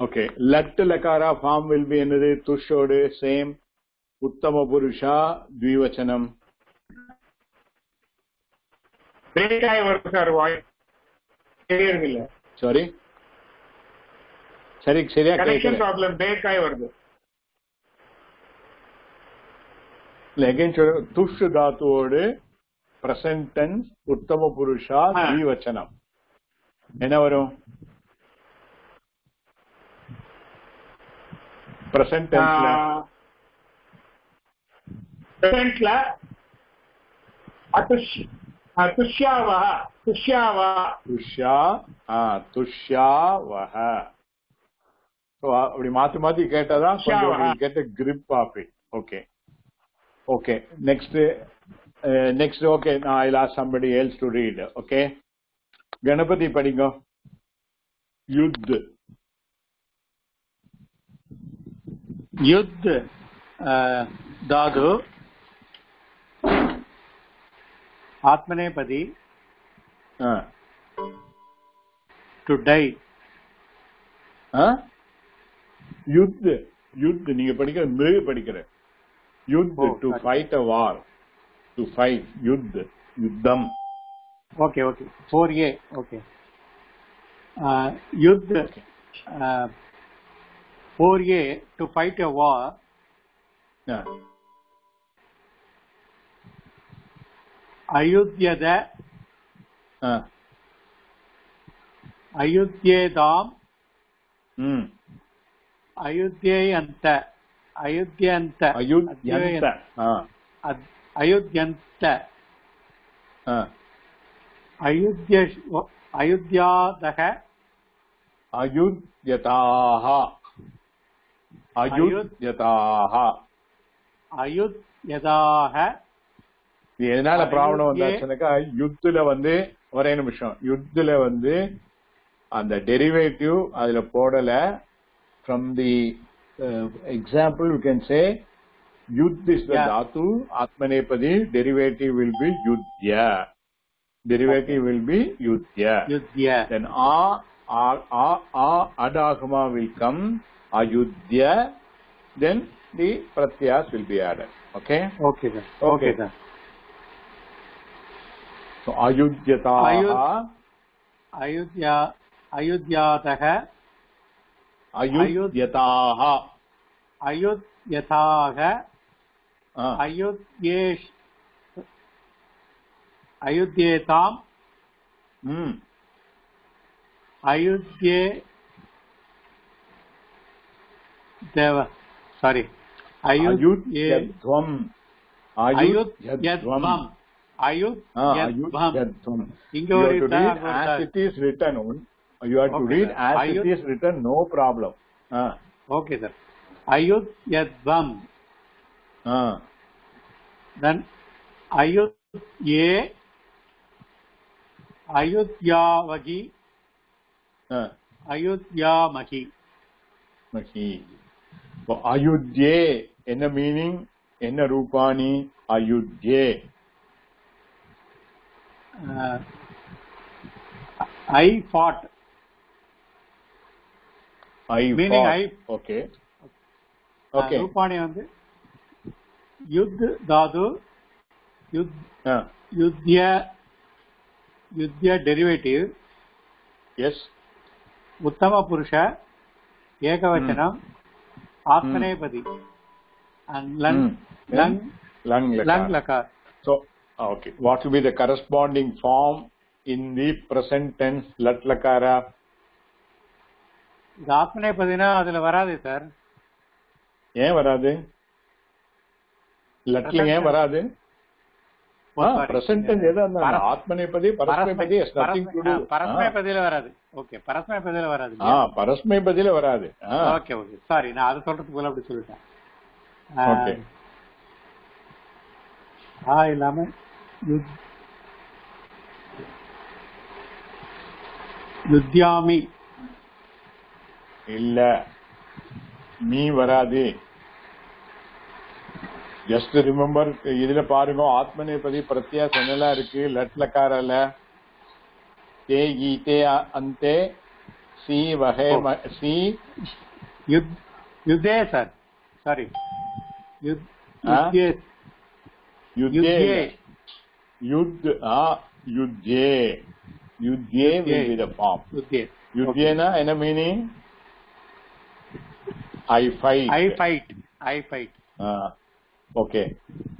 okay லட் லகாரா form will be என்னது துஷோடு same உத்தம புருஷா த்விவச்சனம் break ஆகி வருது சார் வாய்ஸ் கிளியர் இல்ல சாரி சரியா கனெக்ஷன் ப்ராப்ளம் பிரேக் ஆகி வருது again துஷ் தாத்துவோடு present tense uttama purusha dvivachanam enna varum present tense la atushyaavaha so apdi mathi kettada you get a grip of it. Okay next okay now I'll ask somebody else to read. Okay, Ganapati padinga. युद्ध धातु आत्मनेपदी to die युद्ध நீங்க படிக்கிற மிருக படிக்கிற युद्ध to fight a war. To fight yuddham. Okay 4a okay युद्ध 4a to fight a war. अयुध्येदा अयुध्येदाम अयुध्येयन्त अयुध्यन्त अयुध्यन्त अयुध्यादः अयुध्यताः अयुध्यताः இது எதனால ப்ராப்ளம் வந்தாச்சுனாக்கா யுத்துல வந்து ஒரே நிமிஷம் யுத்துல வந்து அந்த டெரிவேட்டிவ் அதுல போடல from the example you can say yuddh is the dhatu atmanepadi derivative will be yuddhya then adagama will come ayudhya then the pratyas will be added. Okay sir. So ayudhyataah अयुध्यातः अयुध्यताः अयुध्येताम् अयुध्ये Dev sorry அயுத்யத்வம் அயுத்யத்வம் அயுத்யத்வம் இங்க ஒரு as it is written, you have to read as it is written, no problem. Okay sir. Ayudhyatvam. Then ayudhyavagi, ayudhyamahi. அயுத்யே என்ன meaning, என்ன Rupani? அயுத்யே I fought. Meaning I. Okay. Rupani வந்து யுத் தாது யுத்ய derivative. S. உத்தம புருஷ ஏகவச்சனம் ஆத்மநேபதி and lang lakar. So okay, what will be the corresponding form in the present tense lat lakara? இது ஆத்மநேபதினா அதுல வராது sir. ஏன் வராது? லட்ல ஏன் வராது? present tense எது அந்த ஆத்மநேபதி பரஸ்மைபதி has nothing to do. பரஸ்மைபதியில வராது. ஓகே, பரஸ்மைபதியில வராது. பரஸ்மைபதியில வராது. ஓகே சாரி, நான் அது சொல்றதுக்கு போல அப்படி சொல்லிட்டேன். ஓகே. இல்லாம யுத்யாமி இல்ல, மீ வராது. ஜஸ்ட் ரிமெம்பர், இதுல பாருங்க ஆத்மநேபதி பிரத்யாஸ் என்னெல்லாம் இருக்கு. லட்லக்காரல தே ஈதே அந்தே சி வகை சி யுத்தே சார், சாரி யுத்யே யுத்யே யுத்யே will be the form. யுத்யேனா என்ன meaning? I fight. Okay.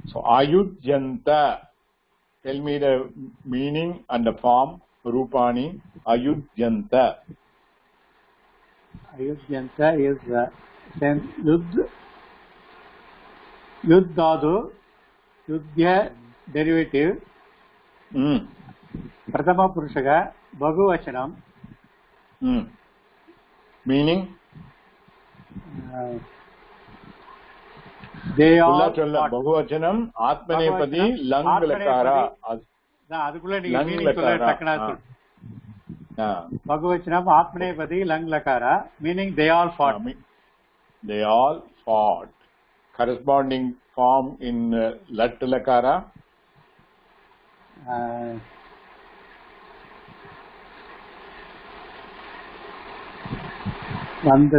So ayudhyanta. Tell me the meaning and the form. Rupani. Ayudhyanta. Ayudhyanta is sense yuddhadu, yudhya derivative. Prathama purushaga bahuvachanam. Meaning? They all bahuvachanam atmanepadi lang lakara. அதுக்குள்ள நீங்க meaning சொல்ல டக்கனா சொல்லு. bahuvachanam atmanepadi lang lakara, meaning they all fought. They all fought. Corresponding form in lat lakara. And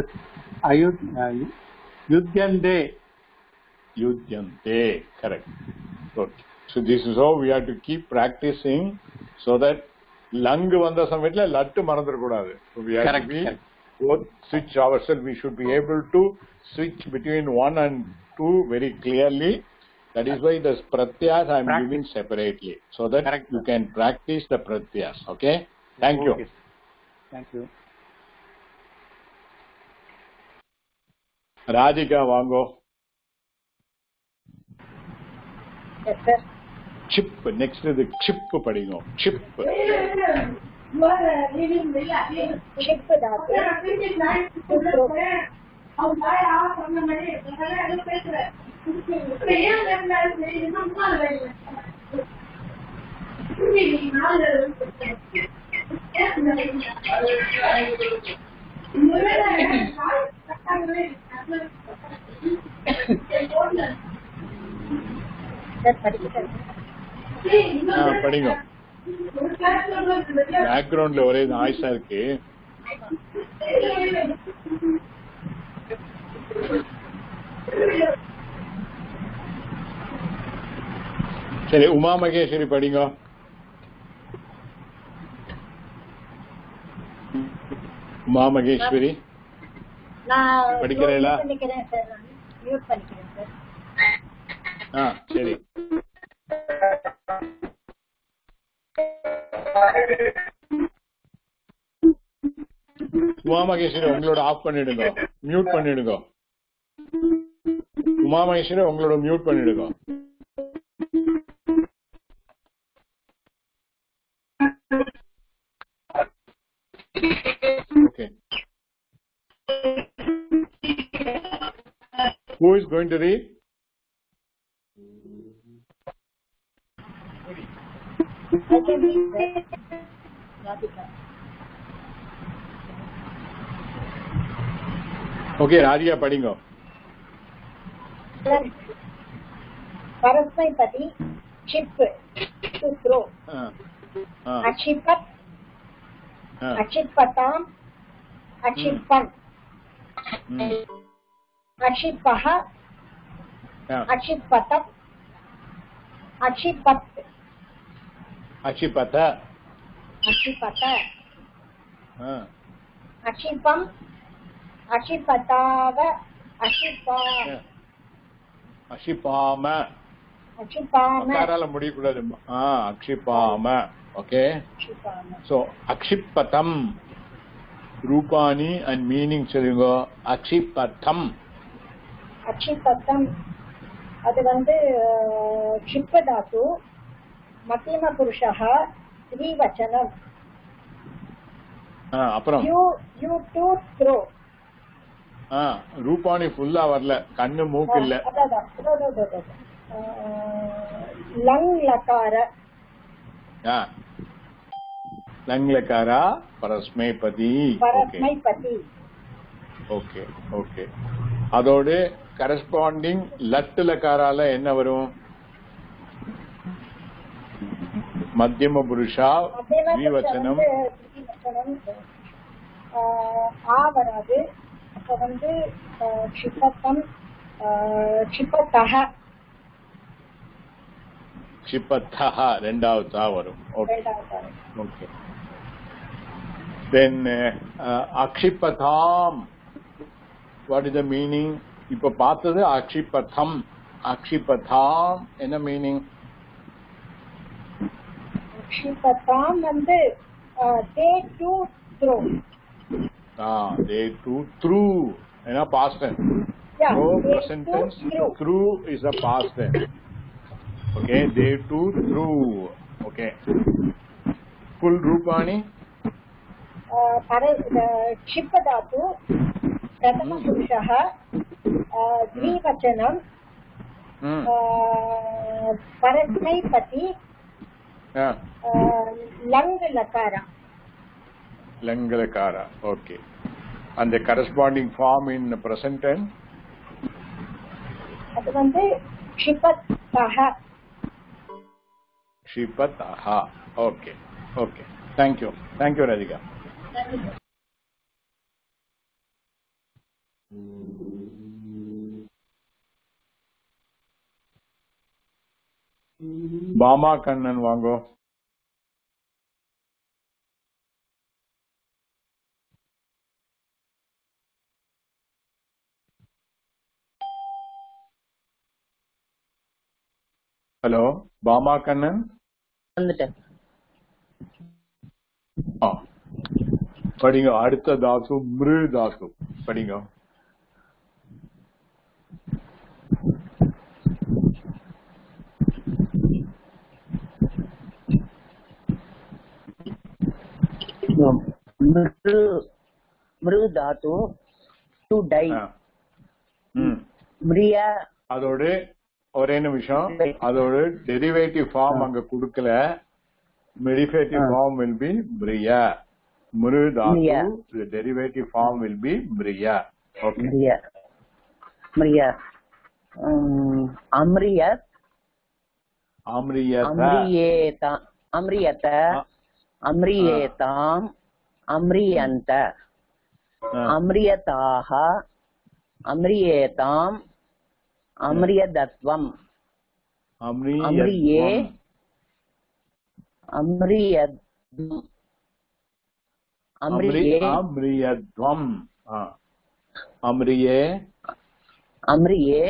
Yudhyante, correct. Good. So this is how we have to keep practicing, so that lang vanda samayatla lattu marandradakudadu. So we have to be both switch ourselves. We should be able to switch between 1 and 2 very clearly. That is why the pratyas I am giving separately, so that you can practice the pratyas. Okay? Thank you. Thank you. Radhika, vaango. Yes, sir. Chip. Next is the chip padingo. Chip. Chip படிங்க. பேக்ரவுண்ட்ல ஒரே நாய்ஸா இருக்கு. சரி, உமா மகேஸ்வரி படிங்க. உமா மகேஸ்வரி படிக்கிறீங்களா? சரி. உமா மகேஸ்வரி உங்களோட of பண்ணிடுங்க, மியூட் பண்ணிடுங்க. உமா மகேஸ்வரி உங்களோட மியூட் பண்ணிடுங்க. Okay. Who is going to read? I can read that. Radhika. Okay, Radhika padingo. Parasmaipati, chip, to throw. Achipat, achipatam, achipan. Achipaha, achipatat, achipat. Achipata. Achipata. Achipam, achipatava, achipa. Achipama. Achipama. அக்காரால முடியக்கூடாது. அக்ஷிபாம. Okay. So அக்ஷிபதம் ரூபானி and meaning சொல்லுங்க. அக்ஷிபதம். அக்ஷிபதம் அது வந்து க்ஷிப்பதாத்து மத்தியம புருஷः த்ரிவச்சனம். அப்புறம் you to throw. ரூபானி ஃபுல்லா வரல, கண்ணு மூக்கு இல்ல. லங் லகார. லங் லகாரா பரஸ்மைபதி. பரஸ்மைபதி. Okay okay. அதோட கரஸ்பாண்டிங் லட்டு லகாரால என்ன வரும்? மத்தியம புருஷா த்ரிவச்சனம். ஆ வராது. அப்ப வந்து க்ஷிபதம், க்ஷிபதஹ. க்ஷிபதஹ ரெண்டாவது வரும். Okay okay. தென் அக்ஷிபதாம், வாட் இஸ் த மீனிங்? இப்ப பார்த்தது அக்ஷிபதம். அக்ஷிபதாம் என்ன மீனிங்? அக்ஷிபதாம் வந்து they to throw. They to threw. ஏன்னா past tense. Yeah, no present tense. Threw is a past tense. Okay, they to threw. Okay. Full rupani? క్షిపదాతు ప్రథమ పురుషः ద్వివచనం పరస్మైపతి lung లకార. Lang lakara. Okay. And the corresponding form in the present tense? அது வந்து க்ஷிபதஹ. க்ஷிபதஹ. Okay. Okay. Thank you. Thank you, Radhika. Bama Kannan வாங்கோ. Hello Bama Kannan வந்துட்டேன். படிங்க. அடுத்த தாசு மிரு தாசு படிங்க. மிரு தாத்து to tie. மிரியா அதோட ஒரே நிமிஷம், அதோட டெரிவேட்டிவ் ஃபார்ம் அங்க கொடுக்கல. Merivative form will be Briya. Mru dhatu, the derivative form will be Briya. Okay. Briya. Briya. Amriyat. Amriyata. Amriyeta. Amriyata. Amriyetam. Amriyanta. Amriyataha. Amriyetam. Amriyadatvam. Amriye. Amriyadvam. Amriyadvam. Amriye. Amriye.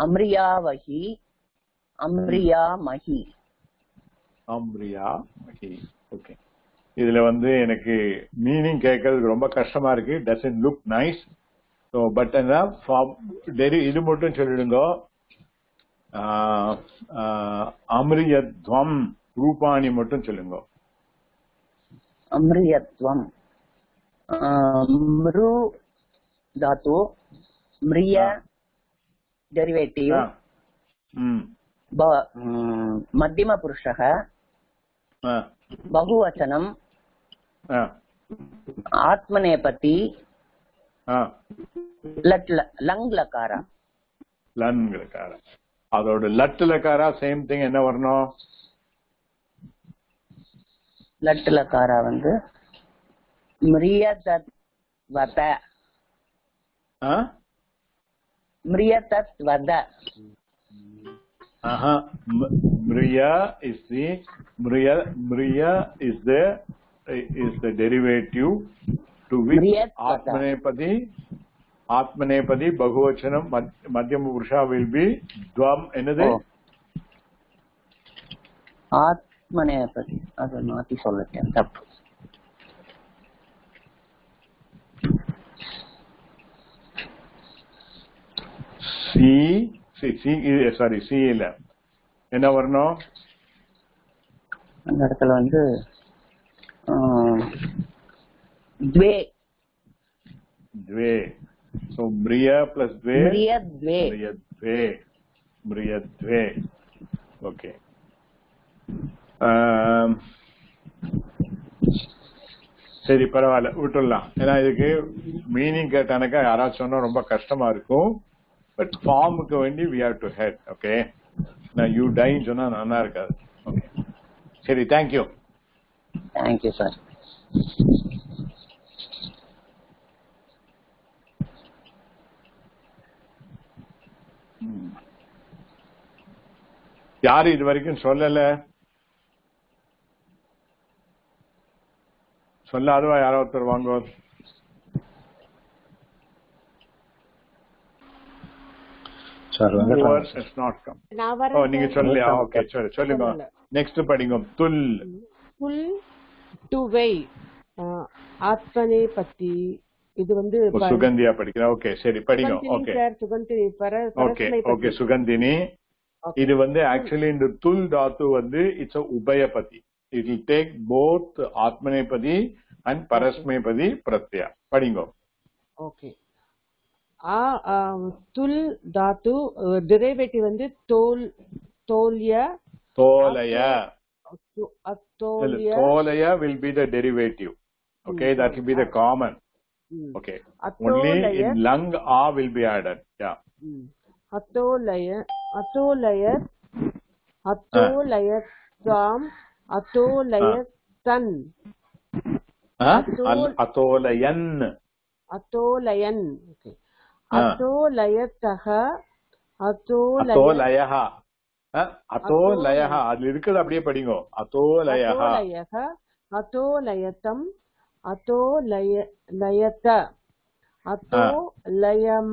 Amriyavahi. Amriyamahi. Amriyamahi. Okay. இதுல வந்து எனக்கு meaning கேட்கறதுக்கு ரொம்ப கஷ்டமா இருக்கு. Doesn't look nice. So but இது மட்டும் சொல்லிடுங்க. அமிரியத்வம் ரூபாணி மட்டும் சொல்லுங்க. அமிரியத்வம் மிரு தாத்து மிரிய டெரிவேட்டிவ் மத்தியம புருஷः பகுவச்சனம் ஆத்மநேபதி லங் லகாரா. லங் லகாரா. அதோட லட் லகாரா சேம் திங். என்ன வரணும்? லட் லகாரா வந்து மிரியதத்வத. மிரியதத்வத. Mriya is the derivative to which Atmanepadi Bahuvachanam Madhyama Purusha will be Dvam. Another Atmanepadi. Adu maati solliten tappu. C இல்ல. என்ன வரணும்? அந்த இடத்துல வந்து द्वे. द्वे. So Mriya plus Dve. Mriyadve. Mriyadve. Mriyadve. Okay. சரி பரவாயில்ல விட்டுடலாம். ஏன்னா இதுக்கு மீனிங் கேட்டானாக்கா யாராச்சும் சொன்னா ரொம்ப கஷ்டமா இருக்கும். பட் ஃபார்முக்கு வேண்டி we have to head. Okay. நான் யூ டைன்னு சொன்னா நல்லா இருக்காது. ஓகே சரி. தேங்க்யூ. Thank you sir. யாரு இது வரைக்கும் சொல்லல? சொல்லாதவா யாரோ ஒருத்தர் வாங்க. நீங்க சொல்லலையா? ஓகே சொல்லுங்க. நெக்ஸ்ட் படிங்க. துல். துல் டு வெய் ஆத்மநேபதி. இது வந்து சுகந்தியா படிக்கிறேன். ஓகே சரி படிங்க. ஓகே சுகந்தினி. ஓகே சுகந்தினி. இது வந்து ஆக்சுவலி இந்த துல் தாத்து வந்து இட்ஸ் உபயபதி. இட் வில் டேக் போத் ஆத்மநேபதி அண்ட் பரஸ்மைபதி பிரத்யா. படிங்க. ஓகே. துல் தாத்து டெரிவேட்டிவ் வந்து தோல்ய. Tolaya will be the derivative. Okay, that will be the common. Okay. Only in lung a will be added. Yeah. Atolayatvam atolayatan. Atolayan. Okay. Atolayataha atolayaha. Atolayaha. அதுல இருக்குது அப்படியே படிங்க. Atolayaha. Atolayatam atolayata. Atolayam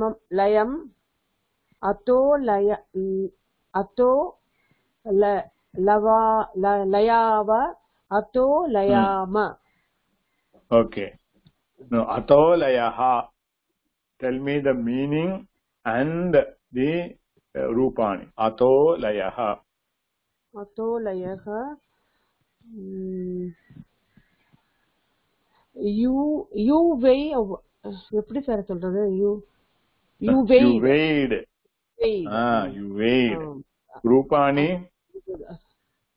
layava atolayama. Okay. No, atolayaha. Tell me the meaning and the rupani. Atolayaha. Atolayaha. You weigh. எப்படி sir சொல்றது? You weighed. You weighed. Rupani.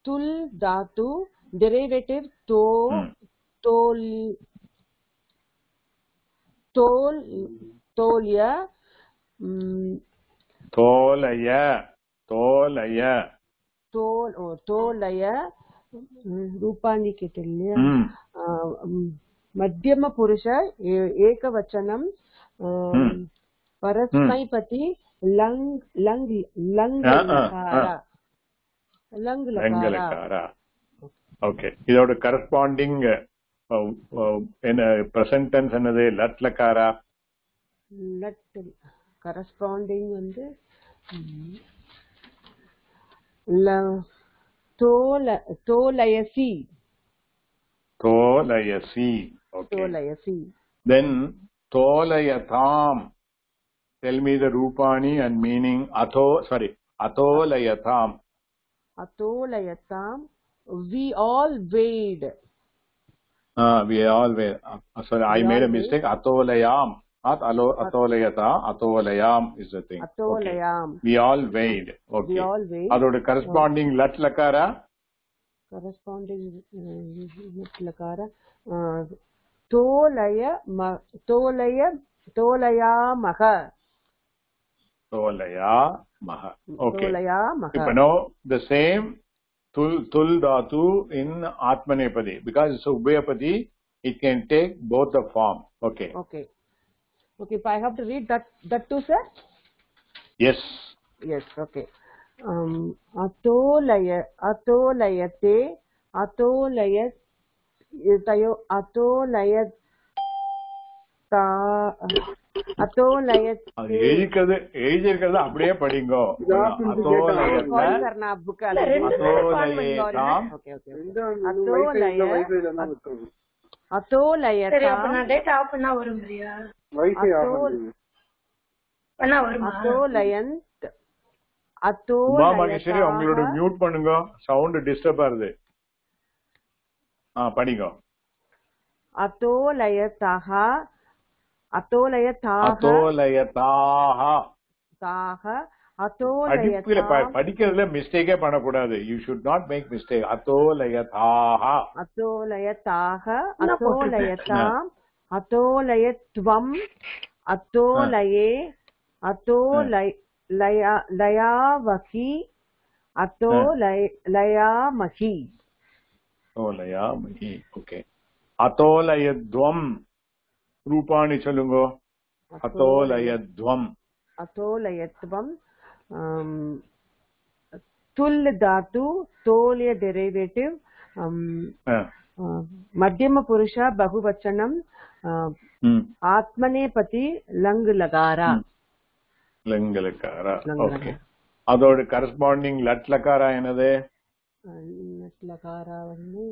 Tul dhatu derivative tolya. Tolaya Rupani கேட்டீங்க. மத்தியம புருஷ ஏகவச்சனம் பரஸ்மைபதி லங்லகாரா. Okay. இதோட corresponding present tense என்னது? லட்லகாரா. லட் corresponding வந்து தோலயசி. Tolayasi. Okay. Tolayasi. Then Tolayatam. Tell me the Rupani and meaning. Atolayatam. Atolayatam. We all weighed. We all weighed. Sorry, I made a mistake. Atolayam. Not Atolayata. Atolayam is the thing. Atolayam. Okay. We all weighed. Okay. We all weighed. Adoda corresponding lat lakara. Corresponding lat lakara. Tolayamaha. Tolayamaha. Okay. Tolayamaha. If you know the same tul dhatu in Atmanepadi, because it's Ubhayapadi, it can take both the form. Okay. Okay. Okay. If I have to read that too, sir. Yes. Yes. Okay. Atolayate. Atolayat. Atolayat. எழுதிருக்கிறது அப்படியே படிங்கோ. மகேஸ்வரி உங்களோட mute பண்ணுங்க, sound disturb ஆகுது. படிங்க. அத்தோலயதாக படிக்கிறதுல மிஸ்டேக்கே பண்ணக்கூடாது. You should not make mistake. அத்தோலயதாம் அத்தோலயத்வம் அத்தோலயே அத்தோலயாவகி அத்தோலயாமகி. ஓகே. அத்தோலயத்வம் ரூபாணி சொல்லுங்க. அத்தோலயத்வம். அத்தோலயத்வம். துல் தாத்து தோலிய டெரிவேட்டிவ். மத்தியம புருஷ பகுவச்சனம். ஆத்மனேபதி லங் லகாரா. லங் லகாரா. ஓகே. அதோட கரஸ்பாண்டிங் லட் லகாரா என்னது? லட் லகாரா வந்து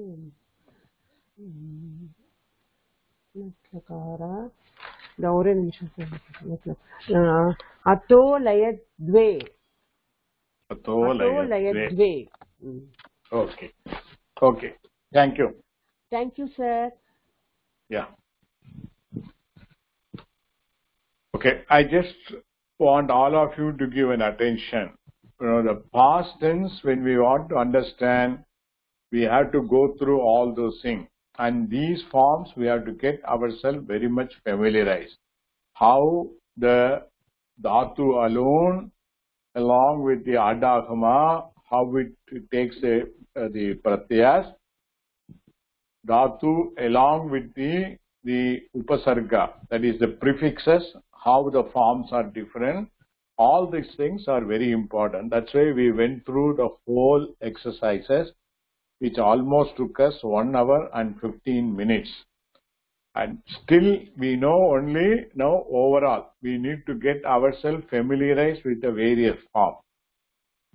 ஒரே நிமிஷம். அத்தோலயத்வே. அத்தோலயத்வே. Okay. Okay. Thank you. Thank you, sir. Yeah. Okay. I just want all of you to give an attention. You know, the past tense, when we want to understand, we have to go through all those things. And these forms, we have to get ourselves very much familiarized. How the dhatu alone, along with the adagama, how it takes the pratyas, dhatu along with the upasarga, that is the prefixes, how the forms are different. All these things are very important. That's why we went through the whole exercises, which almost took us 1 hour and 15 minutes. And still we know only now overall. We need to get ourselves familiarized with the various forms.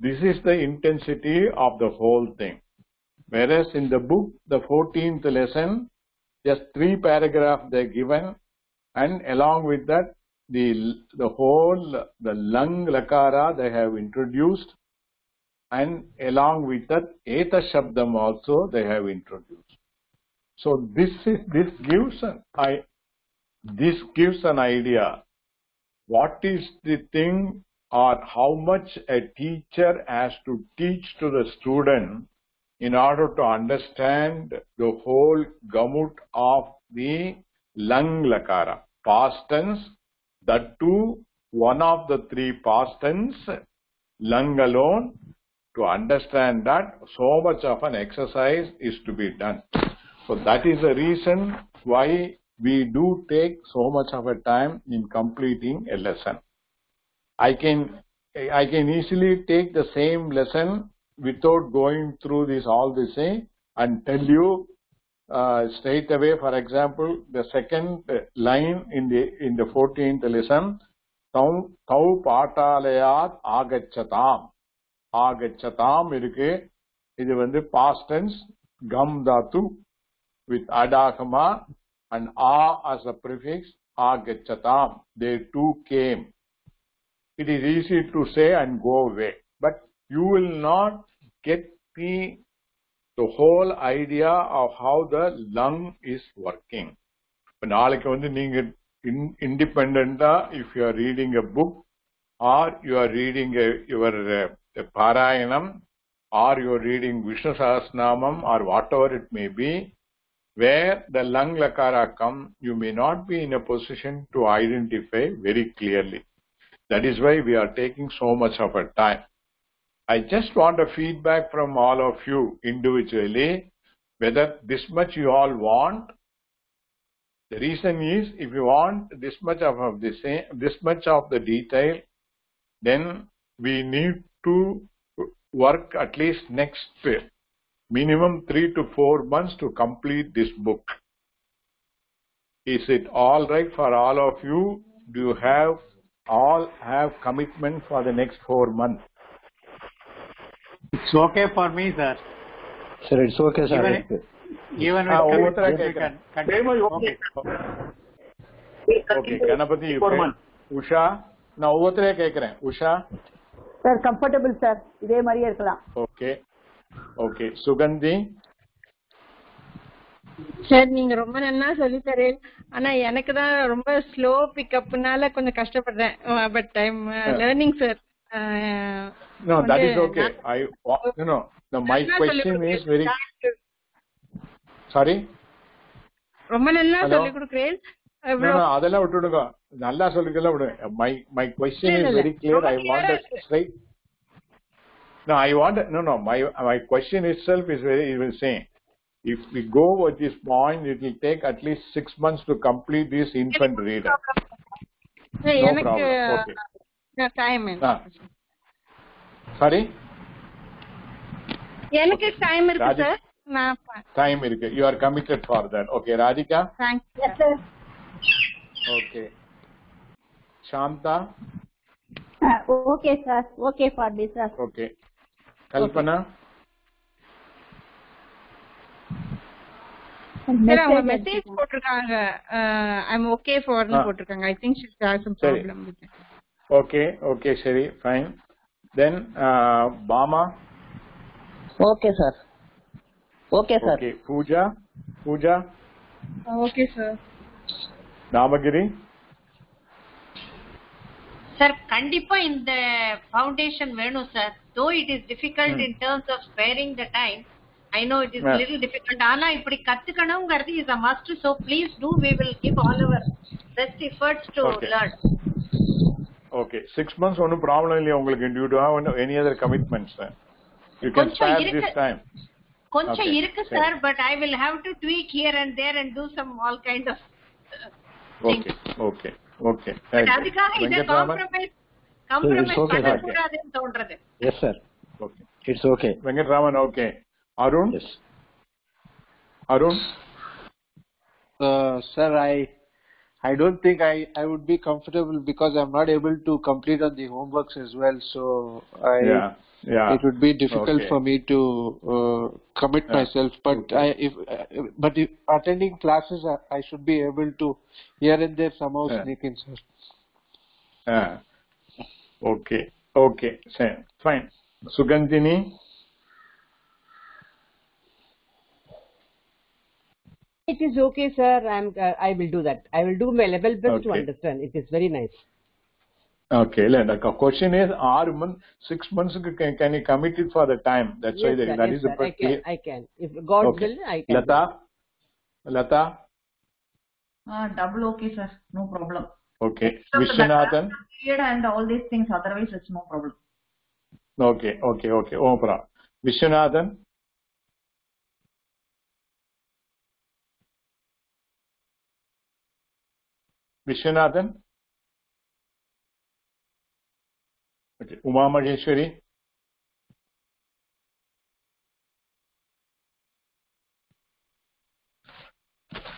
This is the intensity of the whole thing. Whereas in the book, the 14th lesson, just 3 paragraphs they are given, and along with that, the lung lakara they have introduced, and along with that eta shabdam also they have introduced. So this gives an idea what is the thing or how much a teacher has to teach to the student in order to understand the whole gamut of the lung lakara. Past tense, that too one of the 3 past tense, lung alone. To understand that, so much of an exercise is to be done. So that is the reason why we do take so much of a time in completing a lesson. I can easily take the same lesson without going through all this thing and tell you straight away. For example, the second line in the 14th lesson, tau patalayat agachatam. ஆகச்சதாம் இருக்கு. இது வந்து past tense come Tattva. with adagama and a as a prefix, agachatam. They too came. It is easy to say and go away, but you will not get the whole idea of how the lung is working. நாளைக்கு வந்து நீங்க independent-ஆ if you are reading a book or you are reading your Parayanam or you are reading Vishnu Sahasranamam or whatever it may be, where the lung lakara come, you may not be in a position to identify very clearly. That is why we are taking so much of our time. I just want a feedback from all of you individually, whether this much you all want. The reason is, if you want this much of the detail, then we need to work at least next minimum 3 to 4 months to complete this book. Is it all right for all of you? Do you all have commitment for the next 4 months? It's okay for me, sir. Sir, it's okay, sir. Even with Okay, Ganapati, Usha, நான் ஒவ்வொருத்தரே கேக்குறேன். Usha sir comfortable sir, இதே மாதிரியே இருக்கலாம். Okay okay. Suganthi sir நீங்க ரொம்ப நல்லா சொல்லி தரேன், ஆனா எனக்கு தான் ரொம்ப ஸ்லோ பிக்கப்னால கொஞ்சம் கஷ்டப்படுறேன். But I am learning sir. No, that is okay. My question is very... Sorry? ரொம்ப நல்லா சொல்லி கொடுக்கிறேன். அதெல்லாம் விட்டுடுங்க, நல்லா சொல்லிக்கலாம் விடுங்க. My question is very clear. I want a straight... My question itself is very same. If we go with this point, it will take at least 6 months to complete this infant reader. No problem. Okay. Time. Sorry? எனக்கு time இருக்கு sir. Time இருக்கு. You are committed for that. Okay, Radhika? Thank you. Yes, sir. Okay. Shanta? Okay, sir. Okay for this, sir. Okay. Kalpana? Sir அவங்க message போட்டிருக்காங்க. I'm okay for னு போட்டிருக்காங்க. I think she has some problem with it. Okay, சரி, fine. Then Bama? Okay, sir. Okay, sir. Okay, Pooja? Okay, sir. Namagiri? Sir, கண்டிப்பா இந்த foundation வேணும் sir. Though it is difficult in terms of sparing the time, I know it is a little difficult. ஆனா இப்படி கத்துக்கணும்ங்கிறது is a must. So please do. We will give all our best efforts to learn. Okay, 6 months ஒன்னும் problem இல்லையா உங்களுக்கு? Do you have any other commitments? You can spare this time. கொஞ்சம் இருக்கு sir, but I will have to tweak here and there and do some all kind of things. Okay. But அதுக்காக இத compromise பண்ணக்கூடாதுன்னு தோன்றது. Yes, sir. Okay. It's okay. Venkatraman, okay. Arun? Yes. Arun? Sir, I don't think I would be comfortable because I'm not able to complete on the homeworks as well. So it would be difficult for me to commit myself. But if attending classes, I should be able to here and there somehow sneak in, sir. Okay. Fine. Sugandhini? It is okay, sir. I will do that. I will do my level best to understand. It is very nice. Okay. The question is, 6 months can you commit it for the time? That's why that is the question. I can. If God will, I can. Lata? Double okay, sir. No problem. Okay. Vishwanathan? And all these things, otherwise it's no problem. Okay. Oh, problem. Vishwanathan? Vishwanathan? Okay. Uma Maheshwari?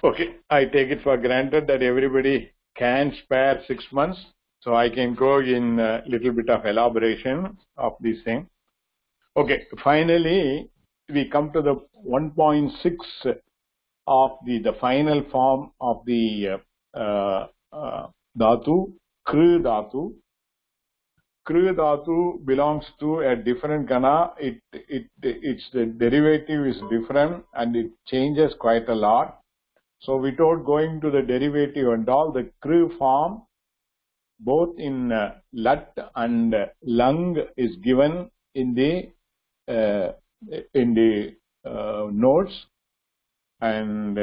Okay. I take it for granted that everybody can spare 6 months, so I can go in a little bit of elaboration of this thing. Okay. Finally, we come to the 1.6 of the final form of the dhatu, kru dhatu. Kru dhatu belongs to a different gana. Its the derivative is different and it changes quite a lot. So without going to the derivative and all, the kru form both in lat and lung is given in the notes. And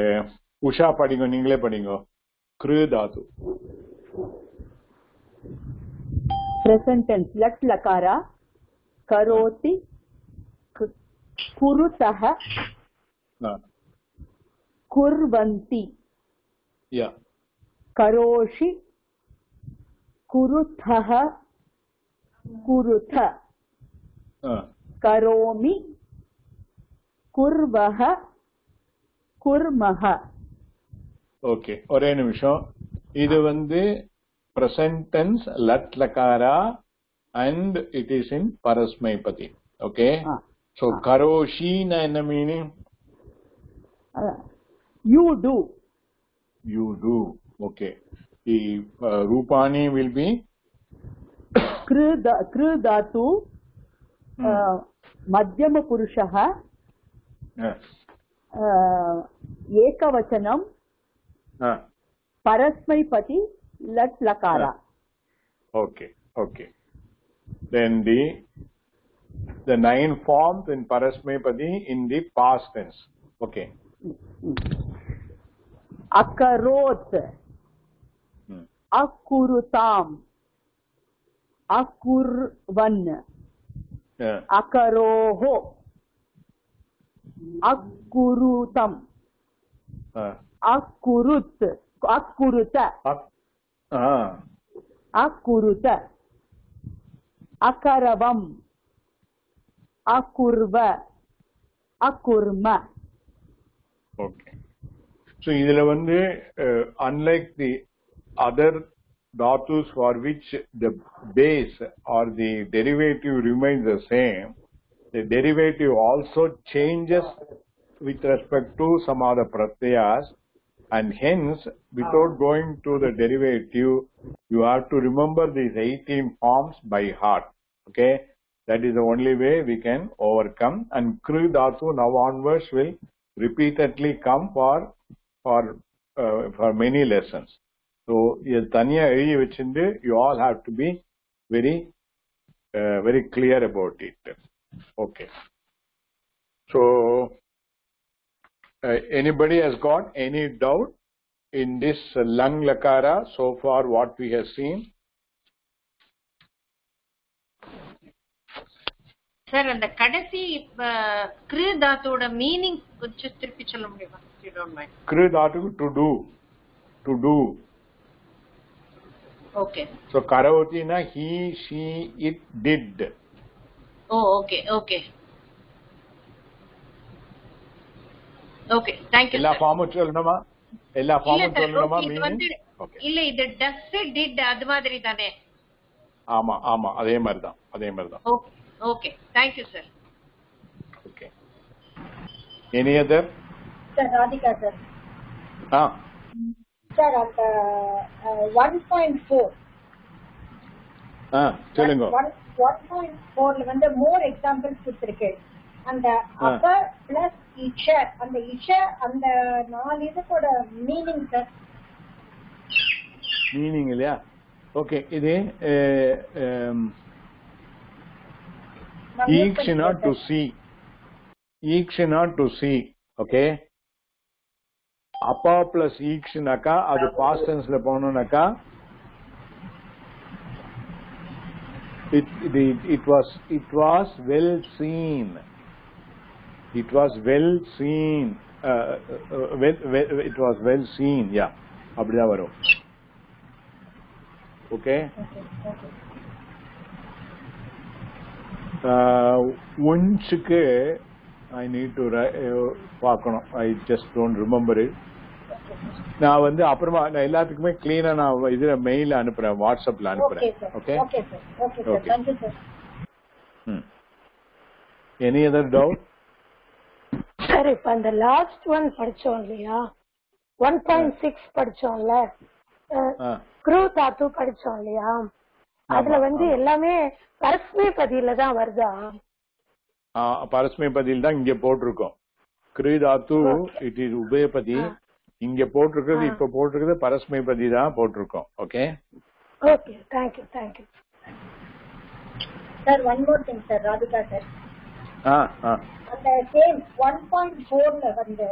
Usha padingo, ningle padingo. Kru dhatu. Present tense. Lat lakara. Karoti. Kurutaha. Kurvanti. Yeah. Karoshi. Kuruthaha. Kurutha. Karomi. Kurvaha. Kurmaha. Okay. Ore nimisham. Idu vande present tense lat lakara and it is in parasmaipati. Okay. So karoshi na enna meaning? You do. You do. Okay. The rupani will be kru dhatu madhyama purushaha ekavachanam parasmaipati lat lakara. Okay. Okay. Then the 9 forms in parasmaipati in the past tense. Okay. Akarot. Akurutam. Akurvan. Akaroho. Akurutam. Akurut. Akuruta. Akuruta. Akaravam. Akurva. Akurma. Okay. So idhula vande unlike the other dhatus for which the base or the derivative remains the same, the derivative also changes with respect to some other pratyayas, and hence without going to the derivative you have to remember these 18 forms by heart. Okay, that is the only way we can overcome, and kru dhatu now onwards will repeatedly come for many lessons. So taniya ezhi vechinde you all have to be very clear about it. Okay. So anybody has got any doubt in this lung lakara so far what we have seen? Sir, and the kadasi kru dhatoda meaning koncham thiruppi solla mudiyuma if you don't mind. Kru dhatu to do. Okay. So karavati na he, she, it did. Oh, okay. Okay, thank you. Ella form solnuma meaning. Okay. Illa idu does did adu madiri thane. Ama adhe maridha. Okay, thank you, sir. Okay. Any other? Sir, Radhika, sir. Sir, at 1.4. சொல்லுங்க. 1.4 வந்து more examples கொடுத்திருக்கு. அந்த upper plus isha, அந்த isha அந்த 4 இதுக்கோட meaning sir. Meaning இல்லையா? Okay, இது Ikshana to see. Okay. Appa plus Ikshanaka, adu past tense la ponunaka. It was well seen. It was well seen. It was well seen. Yeah. Abdida varum. Okay. Unchike, I need to பார்க்கணும். I just don't remember it. நான் வந்து அப்புறமா நான் எல்லாத்துக்குமே clean-ஆ நான் இதுல மெயில்ல அனுப்புறேன், வாட்ஸ்அப்ல அனுப்புறேன். Okay. Okay sir. Thank you sir. Any other doubt? Sir இப்ப அந்த லாஸ்ட் ஒன் படிச்சோம் இல்லையா 1.6 படிச்சோம்ல க்ரூ தாத்து படிச்சோம் இல்லையா அதுல வந்து எல்லாமே பரஸ்மைபதியில தான் வருதா? பரஸ்மைபதியில் தான் இங்க போட்டிருக்கோம். Crew Tattva it is உபயபதி. இங்க போட்டிருக்கிறது இப்ப போட்டிருக்கிறது பரஸ்மைபதி தான் போட்டிருக்கோம். Okay okay thank you sir. One more thing sir, Radhika sir. அந்த சேம் 1.4ல வந்து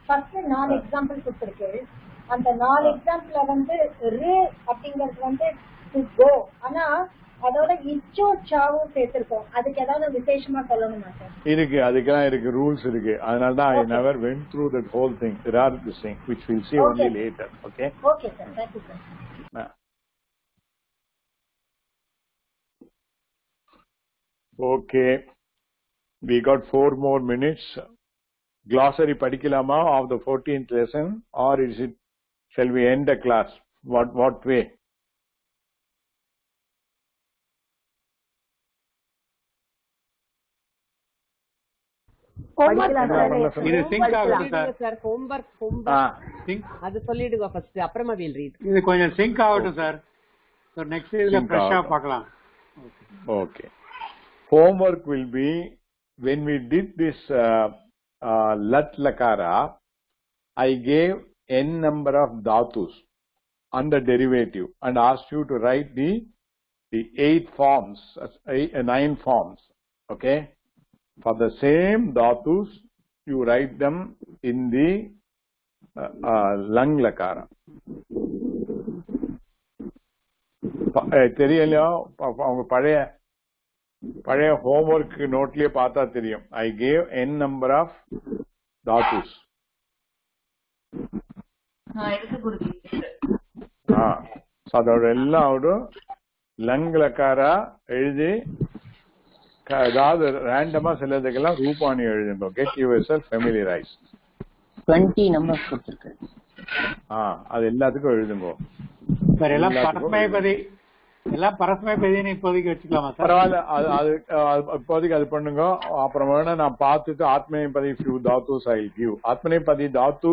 ஃபர்ஸ்ட் 4 எக்ஸாம்பிள் கொடுத்திருக்கு. அந்த 4 எக்ஸாம்பிள்ல வந்து ரு அப்படிங்கிறது வந்து டு கோ, ஆனா அதோட இச்சோ சாவும் சேர்த்திருக்கோம். அதுக்கு ஏதாவது விசேஷமா சொல்லணுமா சார்? இருக்கு, அதுக்கெல்லாம் இருக்கு, ரூல்ஸ் இருக்கு. அதனால தான் I never went through that whole thing. There are this thing which we'll see only later. Okay sir, thank you sir. Okay, we got 4 more minutes. Glossary padikkalama of the 14th lesson, or is it, shall we end the class? What way? இது sink ஆகட்டும் sir. Homework அது சொல்லிடுங்க first, அப்புறமா we'll read. இது கொஞ்சம் sink ஆகட்டும் sir. So next இதுல ஃப்ரெஷ்ஷா பார்க்கலாம். Okay, homework will be when we did this lat lakara, I gave n number of dhatus and the derivative and asked you to write the 8 forms, 9 forms. Okay, for the same dhatus you write them in the lang lakara. தெரியலையா? அவங்க பழைய homework நோட்லயே பார்த்தா தெரியும். I gave n number of dhatus. அதோட எல்லாம் lung Lakra எழுதி, ஏதாவது ரேண்டமா சிலதுக்கெல்லாம் ரூபானி எழுதுங்க. Get yourself familiarized. 20 numbers கொடுத்திருக்கு. அது எல்லாத்துக்கும் எழுதுங்க. சார் எல்லாம் பரஸ்மைபதின்னு இப்போதைக்கு வச்சுக்கலாமா சார்? பரவாயில்ல, அது இப்போதைக்கு அது பண்ணுங்க. அப்புறம் வேணா நான் பார்த்துட்டு ஆத்மநேபதி few dhatus I will give. ஆத்மநேபதி dhatu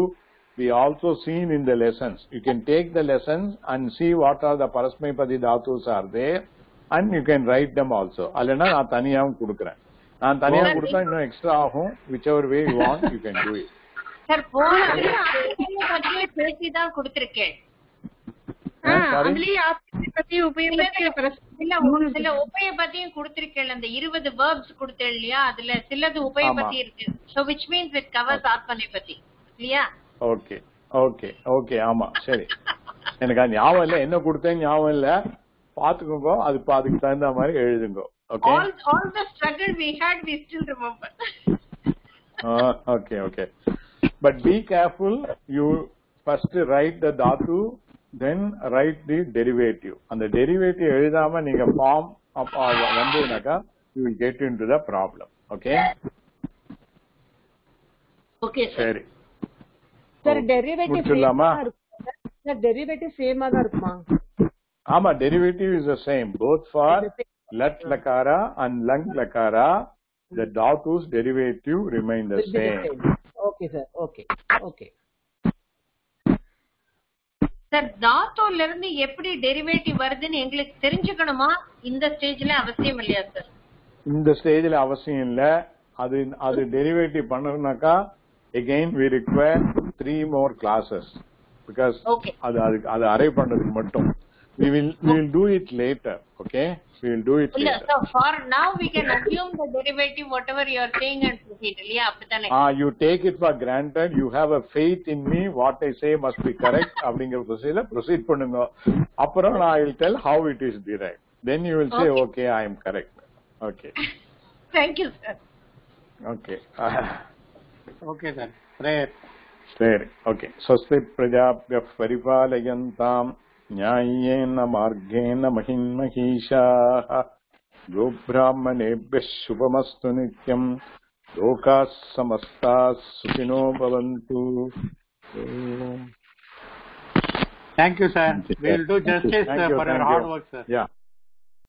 we also seen in the lessons. You can take the lessons and see what are the parasmaipadi dhatus are there and you can write them also. அல்லனா நான் தனியாவும் கொடுக்கிறேன். நான் தனியா கொடுத்தா இன்னும் extra ஆகும். whichever way you want you can do it. Sir போனது ஆத்மநேபதியை பேசி தான் கொடுத்திருக்கேன். சில உபயபதியும் கொடுத்திருக்கேன். அந்த 20 verbs கொடுத்தேன் இல்லையா, அதுல சிலது உபயபதி இருக்கு. So which means it covers ஆத்மநேபதி இல்லையா? ஓகே ஓகே ஓகே, ஆமா சரி. எனக்கு அது ஞாபகம் இல்ல, என்ன கொடுத்தேன் ஞாபகம் இல்ல, பாத்துக்கோங்க. அதுக்கு தகுந்த மாதிரி எழுதுங்க. Okay, all the struggle we had we still remember. Okay, but be careful. You first write the dhatu, then write the derivative. And the derivative எழுதாம நீங்க form வந்தீங்கன்னாக்கா you will get into the problem. Okay சரி. Sir derivative சேமா தான் இருக்குமா? ஆமா, derivative is the same both for lat lakara and lang lakara. The dhatus derivative remain the same. Okay sir, okay. Sir தாத்தோல இருந்து எப்படி derivative வருதுன்னு எங்களுக்கு தெரிஞ்சுக்கணுமா? இந்த ஸ்டேஜ்ல அவசியம் இல்லையா சார்? இந்த ஸ்டேஜ்ல அவசியம் இல்ல. அது டெரிவேட்டிவ் பண்ணனும்னாக்கா again we require 3 more classes because அது அரைவ் பண்றதுக்கு மட்டும். we will do it later. Okay, we will do it later. So for now we can assume the derivative whatever you are saying and proceed. இல்லையா? அப்படிதானே? You take it for granted. You have a faith in me. What I say must be correct. அப்படிங்கற procedure proceed பண்ணுங்க. அப்புறம் I will tell how it is derived. Then you will say okay, I am correct. Okay. Thank you sir. Okay. Okay sir. Prayer. சரி. Okay. स्वस्ति प्रजाभ्यः परिपालयन्ताम् न्याय्येन मार्गेण महिन्महीषाः गोब्राह्मणेभ्यः शुभमस्तु नित्यम् लोकाः समस्ताः सुखिनो भवन्तु. Thank you sir. We will do justice for your hard work sir. Yeah.